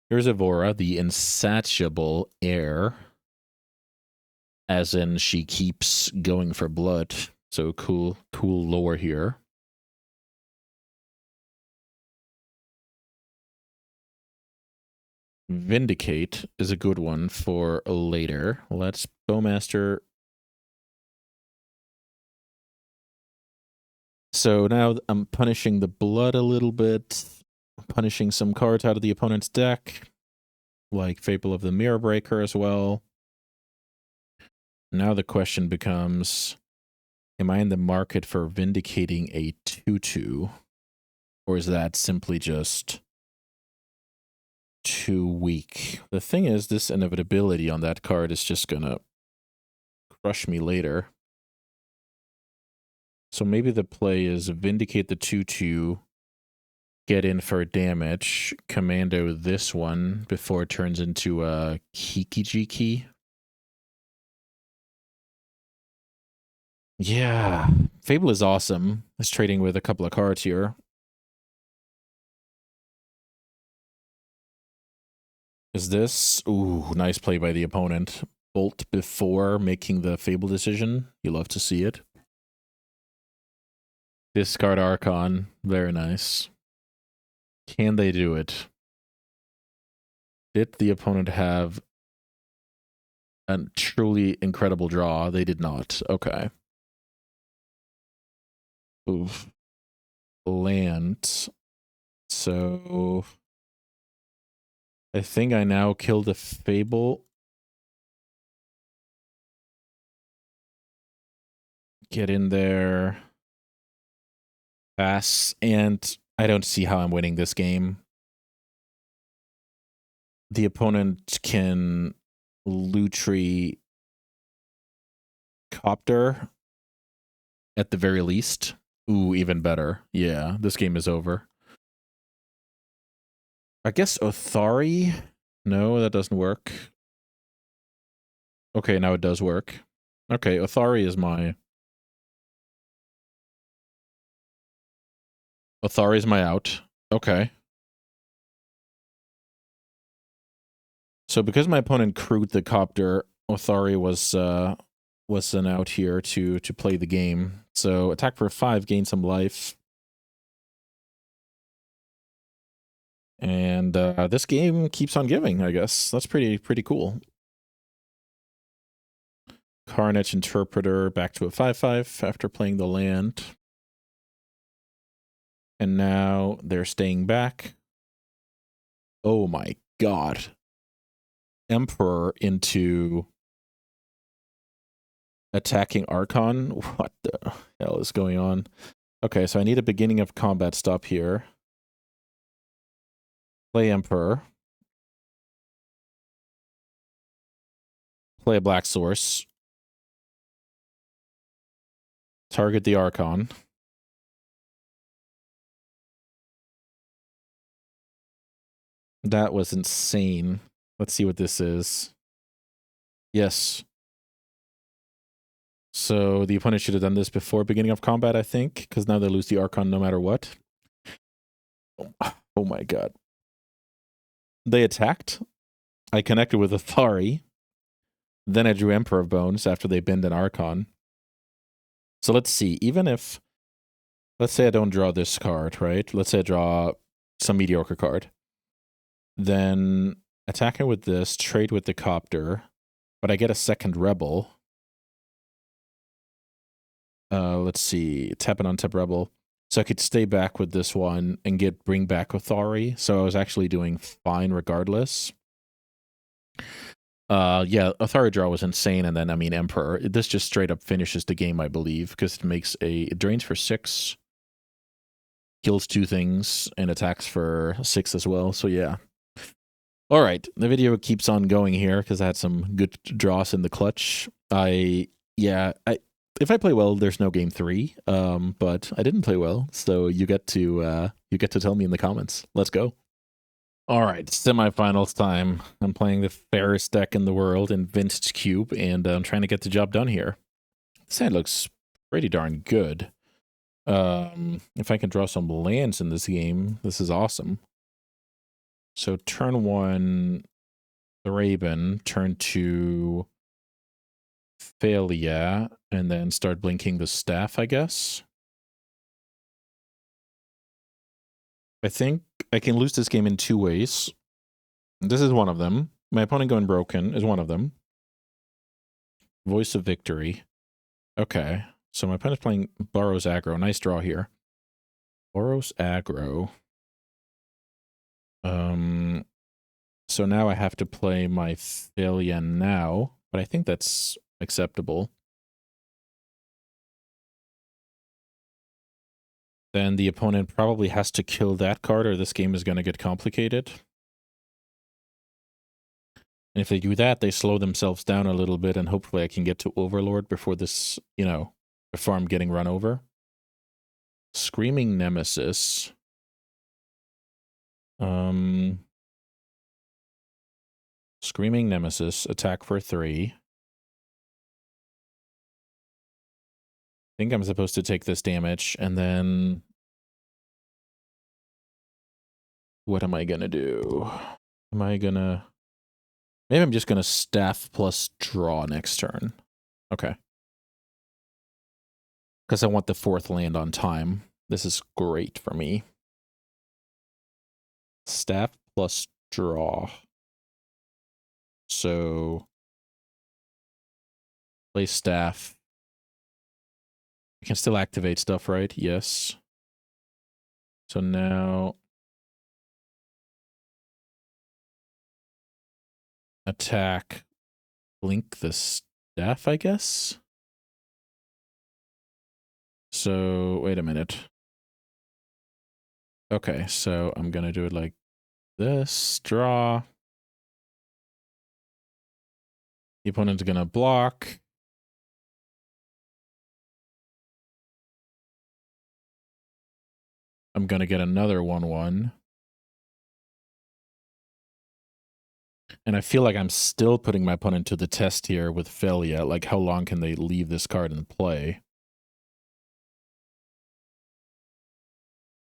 Here's Evora, the insatiable heir, as in she keeps going for blood. So cool lore here. Vindicate is a good one for later. Let's Bowmaster. So now I'm punishing the blood a little bit, punishing some cards out of the opponent's deck, like Fable of the Mirror Breaker as well. Now the question becomes, am I in the market for Vindicating a 2/2? Or is that simply just too weak? The thing is, this inevitability on that card is just gonna crush me later. So maybe the play is Vindicate the 2/2, get in for damage, commando this one before it turns into a Kiki-Jiki. Yeah, Fable is awesome. It's trading with a couple of cards here. Is this? Ooh, nice play by the opponent. Bolt before making the Fable decision. You love to see it. Discard Archon. Very nice. Can they do it? Did the opponent have a truly incredible draw? They did not. Okay. Oof. Land. So I think I now kill the Fable. Get in there. Pass. And I don't see how I'm winning this game. The opponent can Lutri Copter at the very least. Ooh, even better. Yeah, this game is over. I guess Othari? No, that doesn't work. Okay, now it does work. Okay, Othari is my... Othari is my out. Okay. So because my opponent crewed the Copter, Othari was an out here to play the game. So attack for 5, gain some life. And this game keeps on giving, I guess. That's pretty cool. Carnage Interpreter back to a 5/5 after playing the land. And now they're staying back. Oh my god. Emperor into attacking Archon? What the hell is going on? Okay, so I need a beginning of combat stop here. Play Emperor. Play a Black Source. Target the Archon. That was insane. Let's see what this is. Yes. So the opponent should have done this before beginning of combat, I think, because now they lose the Archon no matter what. Oh my god. They attacked. I connected with Athari. Then I drew Emperor of Bones after they binned an Archon. So let's see. Even if... Let's say I don't draw this card, right? Let's say I draw some mediocre card. Then attacking with this, trade with the Copter, but I get a second Rebel. Let's see, tap and untap Rebel. So I could stay back with this one and bring back Othari. So I was actually doing fine regardless. Yeah, Othari draw was insane, and then I mean Emperor. This just straight up finishes the game, I believe, because it drains for 6, kills 2 things, and attacks for 6 as well. So yeah. All right, the video keeps on going here because I had some good draws in the clutch. If I play well, there's no game 3. But I didn't play well, so you get to tell me in the comments. Let's go. All right, semifinals time. I'm playing the fairest deck in the world in Vintage Cube, and I'm trying to get the job done here. This hand looks pretty darn good. If I can draw some lands in this game, this is awesome. So turn 1, Raven, turn 2, Failure, and then start blinking the staff, I guess. I think I can lose this game in 2 ways. This is one of them. My opponent going broken is one of them. Voice of Victory. Okay. So my opponent's playing Boros Aggro. Nice draw here. Boros Aggro. So now I have to play my Thalia now, but I think that's acceptable. Then the opponent probably has to kill that card or this game is going to get complicated. And if they do that, they slow themselves down a little bit and hopefully I can get to Overlord before this, you know, before I'm getting run over. Screaming Nemesis. Screaming Nemesis, attack for 3. I think I'm supposed to take this damage, and then... What am I gonna do? Am I gonna... Maybe I'm just gonna staff plus draw next turn. Okay. Because I want the 4th land on time. This is great for me. Staff plus draw. So... Play staff. I can still activate stuff, right? Yes. So now... Attack. Blink the staff, I guess? So, wait a minute. Okay, so I'm gonna do it like this. Draw. The opponent's gonna block. I'm gonna get another 1/1. And I feel like I'm still putting my opponent to the test here with Thalia. Like, how long can they leave this card in play?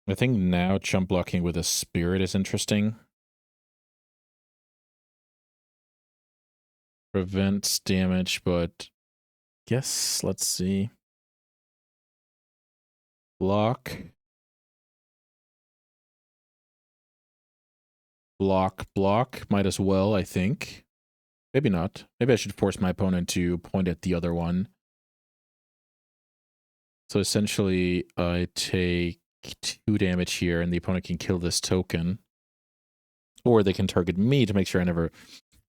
I think now chump blocking with a Spirit is interesting. Prevents damage, but... Yes, let's see. Block. Block. Might as well, I think. Maybe not. Maybe I should force my opponent to point at the other one. So essentially, I take 2 damage here, and the opponent can kill this token. Or they can target me to make sure I never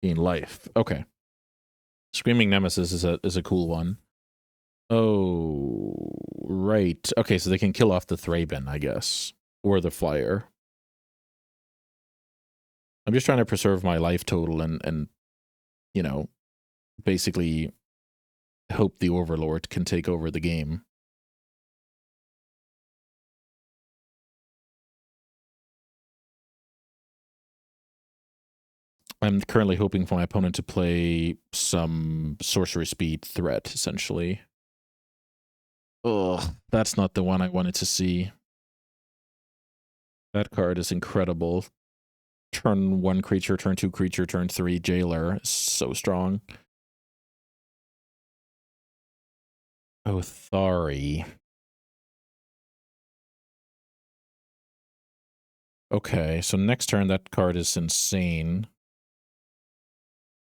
gain life. Okay. Screaming Nemesis is a cool one. Oh, right. Okay, so they can kill off the Thraben, I guess. Or the Flyer. I'm just trying to preserve my life total and you know, basically hope the Overlord can take over the game. I'm currently hoping for my opponent to play some sorcery speed threat, essentially. Ugh, that's not the one I wanted to see. That card is incredible. Turn 1 creature, turn 2 creature, turn 3 jailer. So strong. Othari. Okay, so next turn that card is insane.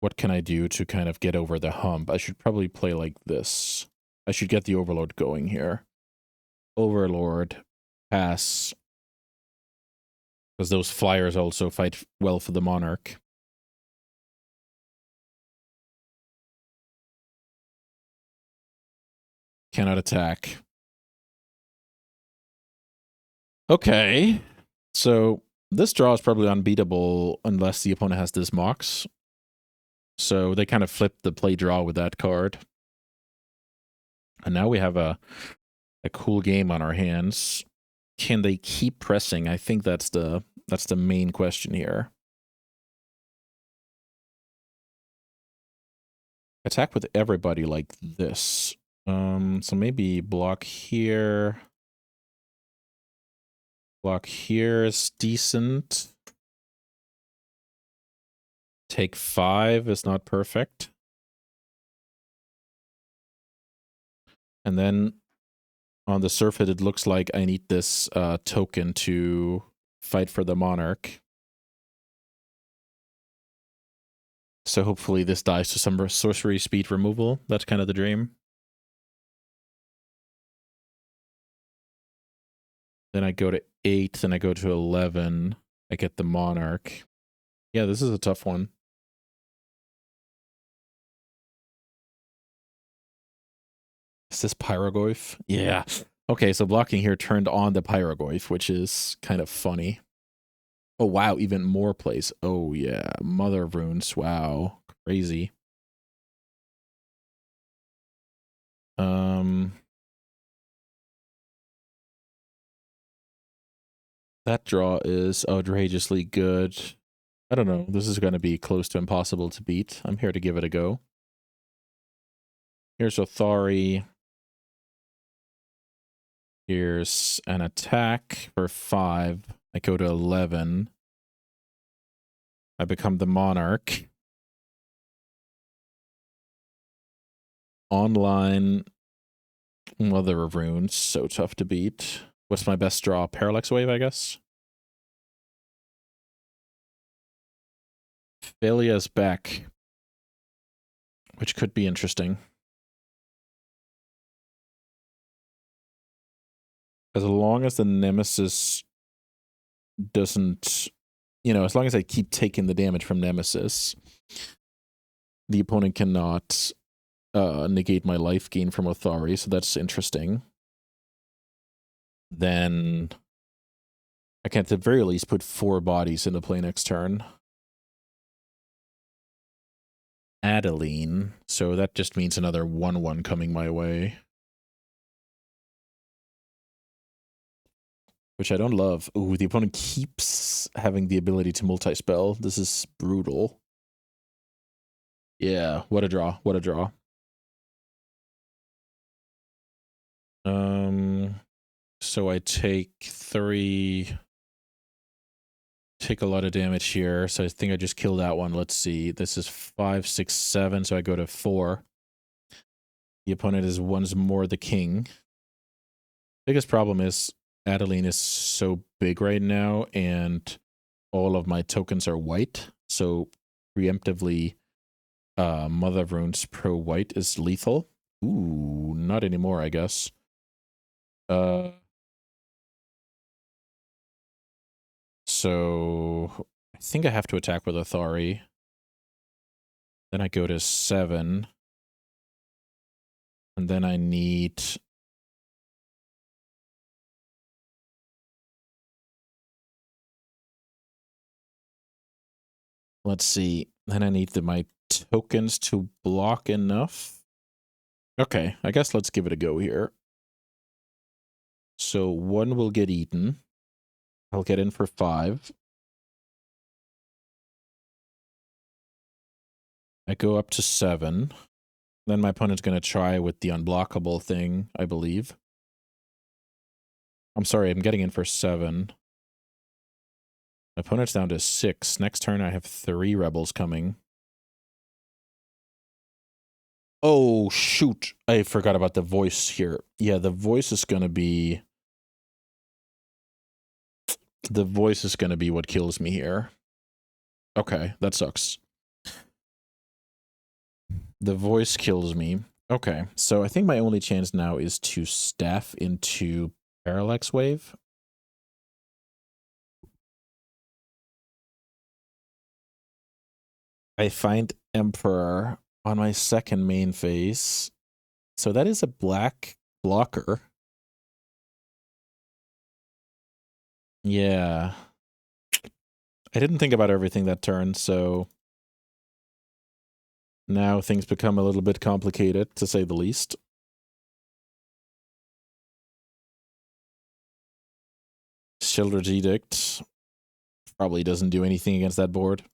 What can I do to kind of get over the hump? I should probably play like this. I should get the Overlord going here. Overlord. Pass. Because those flyers also fight well for the Monarch. Cannot attack. Okay. So this draw is probably unbeatable unless the opponent has this Mox. So they kind of flipped the play draw with that card. And now we have a cool game on our hands. Can they keep pressing? I think that's the main question here. Attack with everybody like this. So maybe block here. Block here is decent. Take 5 is not perfect. And then on the surface, it looks like I need this token to fight for the Monarch. So hopefully this dies to some sorcery speed removal. That's kind of the dream. Then I go to 8, then I go to 11. I get the Monarch. Yeah, this is a tough one. Is this Pyrogoyf? Yeah. Okay, so blocking here turned on the Pyrogoyf, which is kind of funny. Oh, wow, even more plays. Oh, yeah, Mother of Runes. Wow, crazy. That draw is outrageously good. I don't know. This is going to be close to impossible to beat. I'm here to give it a go. Here's Othari. Here's an attack for 5. I go to 11. I become the Monarch. Online Mother of Runes. So tough to beat. What's my best draw? Parallax Wave, I guess? Phalia's back, which could be interesting. As long as the Nemesis doesn't, you know, as long as I keep taking the damage from Nemesis, the opponent cannot negate my life gain from Othari, so that's interesting. Then I can at the very least put 4 bodies into play next turn. Adeline, so that just means another 1/1 coming my way. Which I don't love. Ooh, the opponent keeps having the ability to multi-spell. This is brutal. Yeah, what a draw. What a draw. So I take 3... Take a lot of damage here, so I think I just killed that one. Let's see. This is 5, 6, 7, so I go to 4. The opponent is once more the king. Biggest problem is Adeline is so big right now, and all of my tokens are white, so preemptively Mother of Runes pro white is lethal. Ooh, not anymore, I guess. So I think I have to attack with Othari. Then I go to 7. And then I need... Let's see. Then I need my tokens to block enough. Okay, I guess let's give it a go here. So 1 will get eaten. I'll get in for 5. I go up to 7. Then my opponent's going to try with the unblockable thing, I believe. I'm sorry, I'm getting in for 7. My opponent's down to 6. Next turn I have 3 rebels coming. Oh, shoot. I forgot about the voice here. Yeah, the voice is going to be... The voice is going to be what kills me here. Okay, that sucks. The voice kills me. Okay, so I think my only chance now is to staff into Parallax Wave. I find Emperor on my second main phase. So that is a black blocker. Yeah. I didn't think about everything that turn, so now things become a little bit complicated, to say the least. Sheoldred's Edict probably doesn't do anything against that board.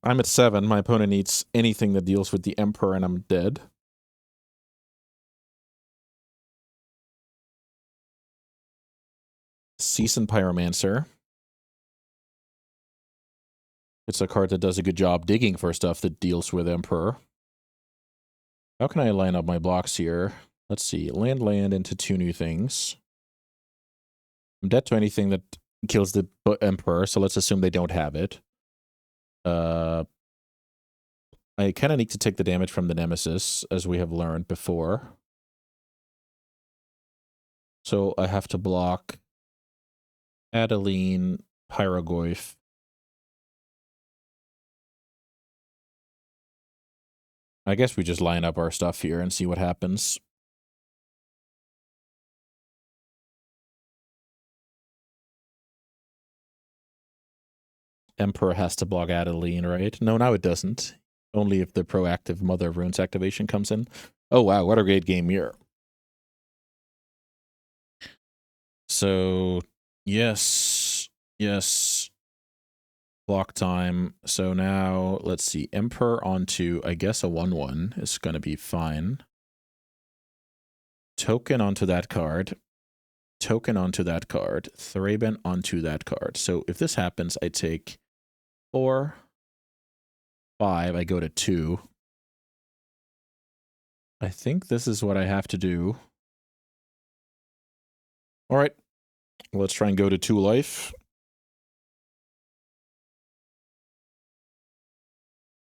I'm at 7. My opponent needs anything that deals with the Emperor, and I'm dead. Seasoned Pyromancer. It's a card that does a good job digging for stuff that deals with Emperor. How can I line up my blocks here? Let's see. Land into 2 new things. I'm dead to anything that kills the Emperor, so let's assume they don't have it. I kind of need to take the damage from the Nemesis, as we have learned before. So I have to block Adeline, Pyrogoyf. I guess we just line up our stuff here and see what happens. Emperor has to block Adeline, right? No, now it doesn't. Only if the proactive Mother of Runes activation comes in. Oh, wow, what a great game here. So, yes, yes. Block time. So now, let's see. Emperor onto, I guess, a 1/1 is going to be fine. Token onto that card. Token onto that card. Thraben onto that card. So if this happens, I take 4, 5, I go to 2. I think this is what I have to do. All right, let's try and go to 2 life.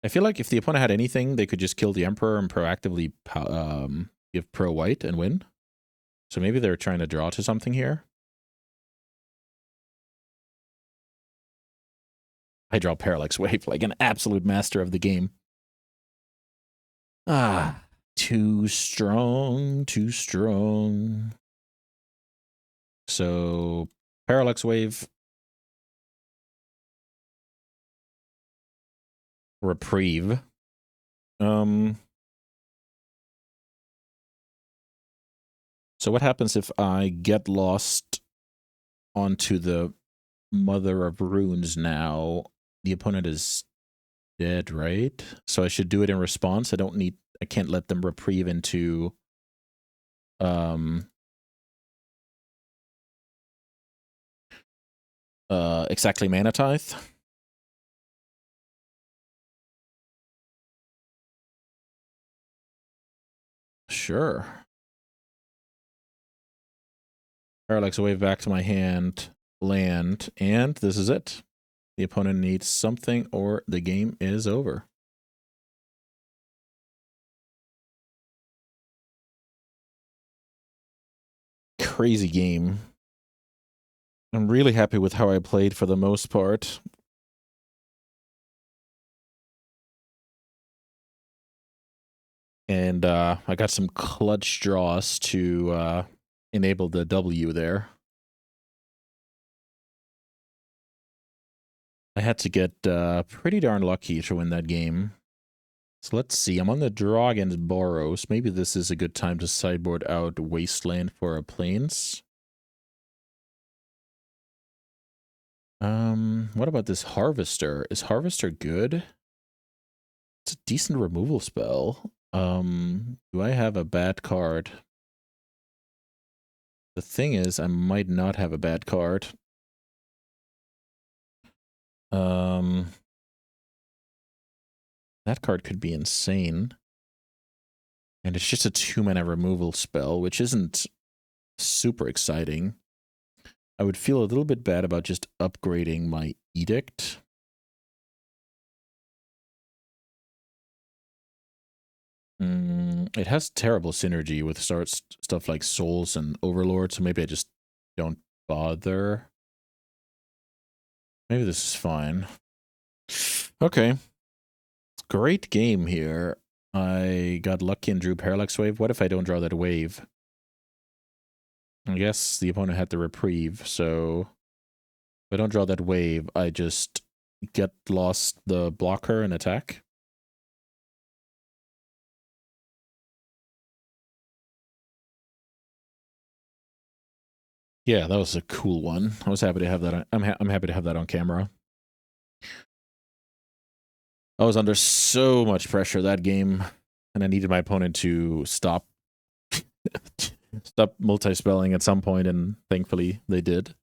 I feel like if the opponent had anything, they could just kill the Emperor and proactively give pro white and win. So maybe they're trying to draw to something here. I draw Parallax Wave like an absolute master of the game. Ah, too strong, too strong. So, Parallax Wave. Reprieve. So what happens if I get lost onto the Mother of Runes now? The opponent is dead, right? So I should do it in response. I can't let them reprieve into exactly Mana Tithe. Sure. Parallax Wave back to my hand, land, and this is it. The opponent needs something or the game is over. Crazy game. I'm really happy with how I played for the most part. And I got some clutch draws to enable the W there. I had to get pretty darn lucky to win that game. So let's see. I'm on the draw against Boros. Maybe this is a good time to sideboard out Wasteland for a Plains. What about this Harvester? Is Harvester good? It's a decent removal spell. Do I have a bad card? The thing is, I might not have a bad card. That card could be insane. And it's just a 2-mana removal spell, which isn't super exciting. I would feel a little bit bad about just upgrading my Edict. It has terrible synergy with stuff like Souls and Overlord, so maybe I just don't bother. Maybe this is fine. Okay. Great game here. I got lucky and drew Parallax Wave. What if I don't draw that wave? I guess the opponent had the reprieve, so if I don't draw that wave, I just get lost the blocker and attack. Yeah, that was a cool one. I was happy to have that. I'm happy to have that on camera. I was under so much pressure that game, and I needed my opponent to stop multi-spelling at some point, and thankfully they did.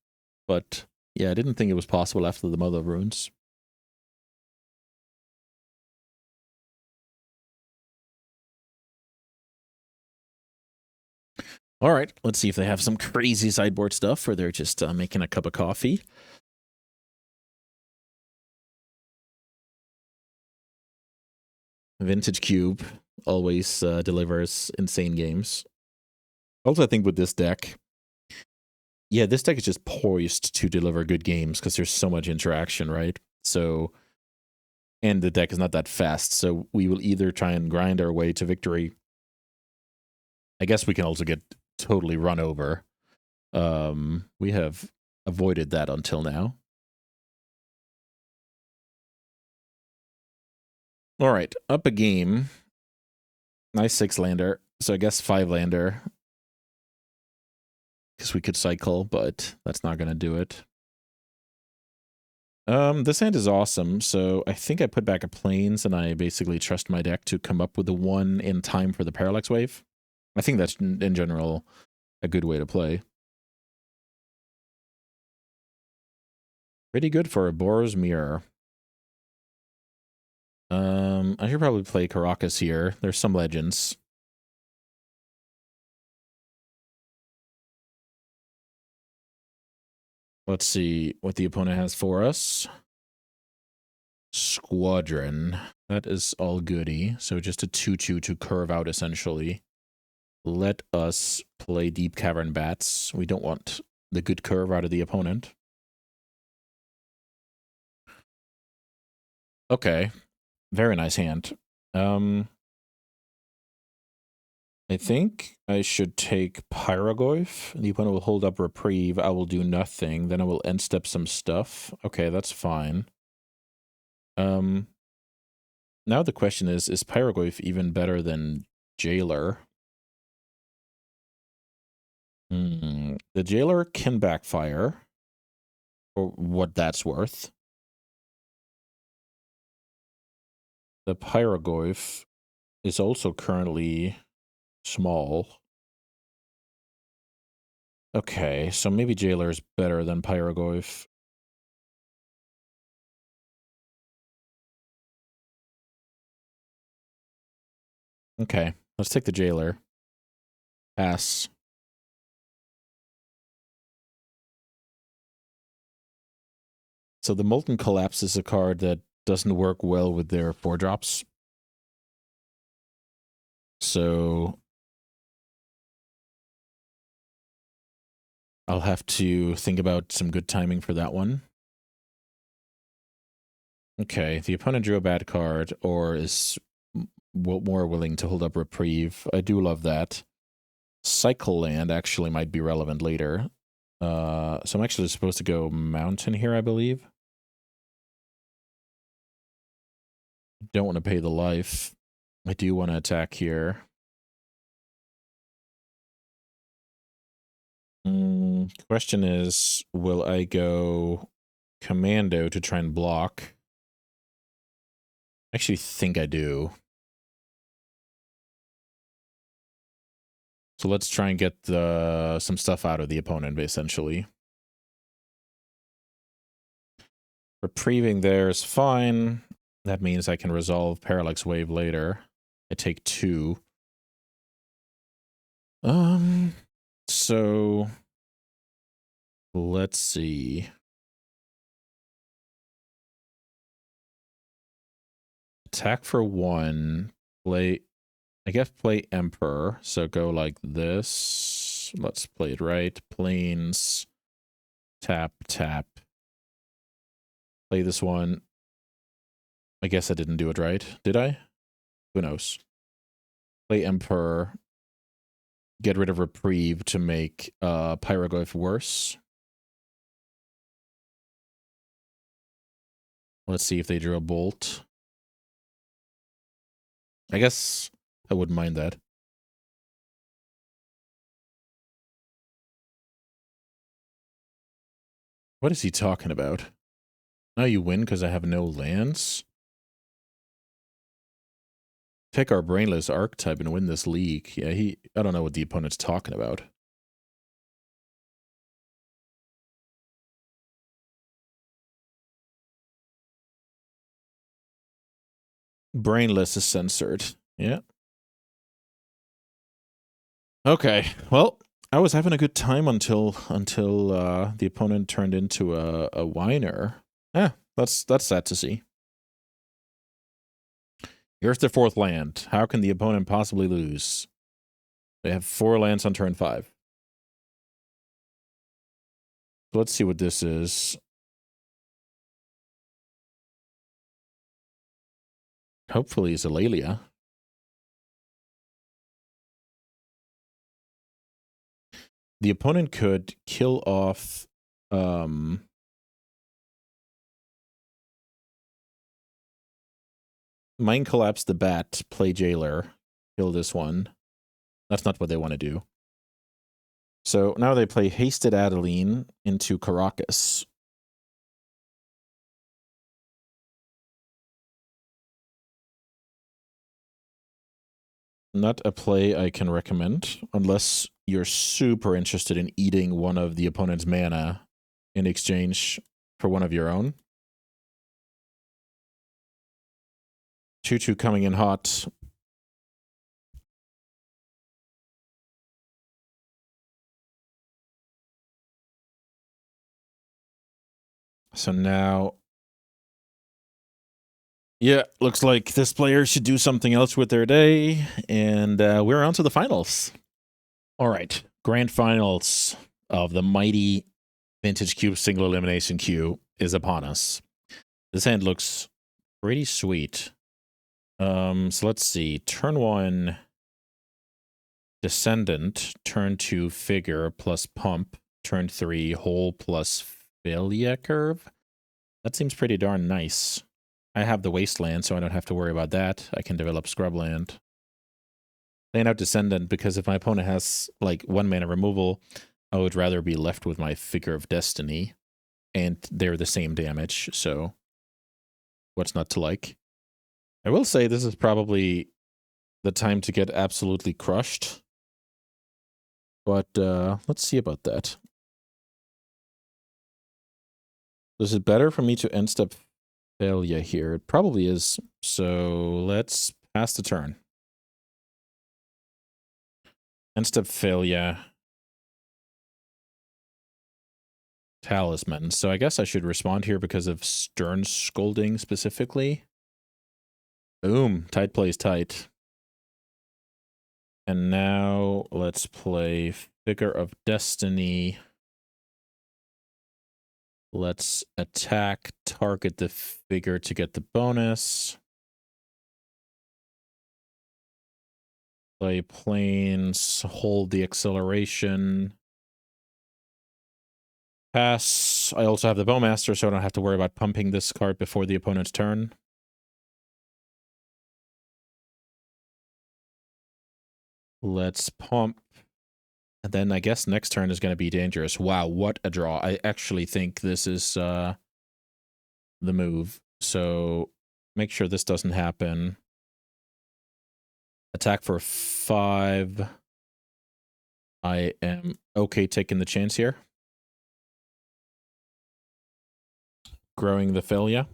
But yeah, I didn't think it was possible after the Mother of Runes. All right, let's see if they have some crazy sideboard stuff, or they're just making a cup of coffee. Vintage Cube always delivers insane games. Also, I think with this deck, yeah, this deck is just poised to deliver good games because there's so much interaction, right? So, and the deck is not that fast, so we will either try and grind our way to victory. I guess we can also get totally run over. We have avoided that until now. All right, up a game. Nice 6-lander. So I guess 5-lander. Because we could cycle, but that's not going to do it. This hand is awesome, so I think I put back a plains and I basically trust my deck to come up with the one in time for the parallax wave. I think that's, in general, a good way to play. Pretty good for a Boros Mirror. I should probably play Caracas here. There's some legends. Let's see what the opponent has for us. Squadron. That is all goody. So just a 2/2 to curve out, essentially. Let us play Deep Cavern Bats. We don't want the good curve out of the opponent. Okay. Very nice hand. I think I should take Pyrogoyf. The opponent will hold up Reprieve. I will do nothing. Then I will end step some stuff. Okay, that's fine. Now the question is Pyrogoyf even better than Jailer? The Jailer can backfire, for what that's worth. The Pyrogoyf is also currently small. Okay, so maybe Jailer is better than Pyrogoyf. Okay, let's take the Jailer. Pass. So the Molten Collapse is a card that doesn't work well with their 4-drops. So I'll have to think about some good timing for that one. Okay, the opponent drew a bad card or is more willing to hold up Reprieve. I do love that. Cycle Land actually might be relevant later. So I'm actually supposed to go Mountain here, I believe. Don't want to pay the life. I do want to attack here. Question is, will I go Commando to try and block? I actually think I do. So let's try and get some stuff out of the opponent, essentially. Reprieving there is fine. That means I can resolve Parallax Wave later. I take 2. So let's see. Attack for 1. Play, I guess play Emperor. So go like this. Let's play it right. Plains. Tap, tap. Play this one. I guess I didn't do it right. Did I? Who knows? Play Emperor. Get rid of Reprieve to make Pyrogoyf worse. Let's see if they drew a Bolt. I guess I wouldn't mind that. What is he talking about? Now you win because I have no lands? Pick our brainless archetype and win this league. Yeah, I don't know what the opponent's talking about. Brainless is censored. Yeah. Okay. Well, I was having a good time until the opponent turned into a whiner. Yeah, that's sad to see. Here's their 4th land. How can the opponent possibly lose? They have 4 lands on turn 5. Let's see what this is. Hopefully it's Eulalia. The opponent could kill off Mind Collapse the Bat, play Jailer, kill this one. That's not what they want to do. So now they play Hasted Adeline into Caracas. Not a play I can recommend, unless you're super interested in eating one of the opponent's mana in exchange for one of your own. 2/2 coming in hot. So now, yeah, looks like this player should do something else with their day, and we're on to the finals. All right, grand finals of the mighty Vintage Cube single elimination queue is upon us. This hand looks pretty sweet. So let's see. Turn 1, Descendant. Turn 2, Figure plus Pump. Turn 3, Hole plus Failure Curve. That seems pretty darn nice. I have the Wasteland, so I don't have to worry about that. I can develop Scrubland. Playing out Descendant, because if my opponent has, like, 1 mana removal, I would rather be left with my Figure of Destiny. And they're the same damage, so what's not to like? I will say this is probably the time to get absolutely crushed. But let's see about that. Is it better for me to end step Failure here? It probably is. So let's pass the turn. End step Failure. Talisman. So I guess I should respond here because of Stern Scolding specifically. Boom. Tight plays tight. And now let's play Figure of Destiny. Let's attack, target the figure to get the bonus. Play planes, hold the acceleration. Pass. I also have the Bowmaster, so I don't have to worry about pumping this card before the opponent's turn. Let's pump. And then I guess next turn is going to be dangerous. Wow, what a draw. I actually think this is the move. So make sure this doesn't happen. Attack for 5. I am okay taking the chance here. Growing the Failure.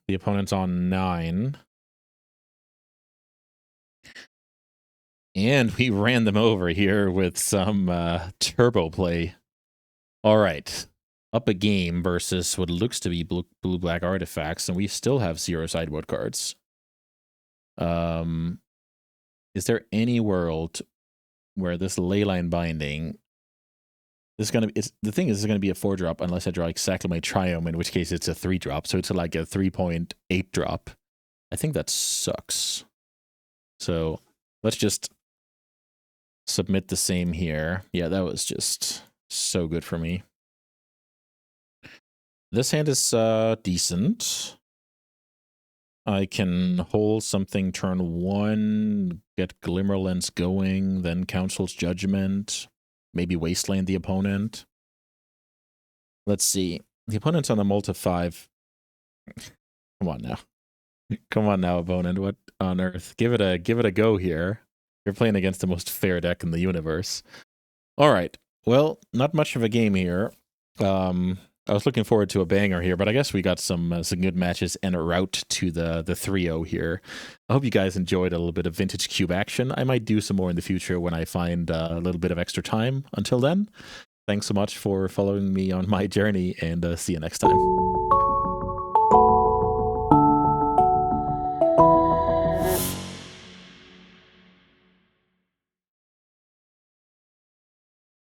The opponent's on 9. And we ran them over here with some turbo play. All right. Up a game versus what looks to be blue-black artifacts, and we still have 0 sideboard cards. Is there any world where this Leyline Binding is going to be... the thing is, it's going to be a 4-drop unless I draw exactly my Triome, in which case it's a 3-drop. So it's like a 3.8 drop. I think that sucks. So let's just submit the same here. Yeah, that was just so good for me. This hand is decent. I can hold something turn 1, get Glimmerlens going, then Council's Judgment, maybe Wasteland the opponent. Let's see. The opponent's on a multi 5. Come on now. Come on now, opponent. What on earth? Give it a go here. You're playing against the most fair deck in the universe. All right. Well, not much of a game here. I was looking forward to a banger here, but I guess we got some good matches and a route to the 3-0 here. I hope you guys enjoyed a little bit of Vintage Cube action. I might do some more in the future when I find a little bit of extra time. Until then, thanks so much for following me on my journey, and see you next time.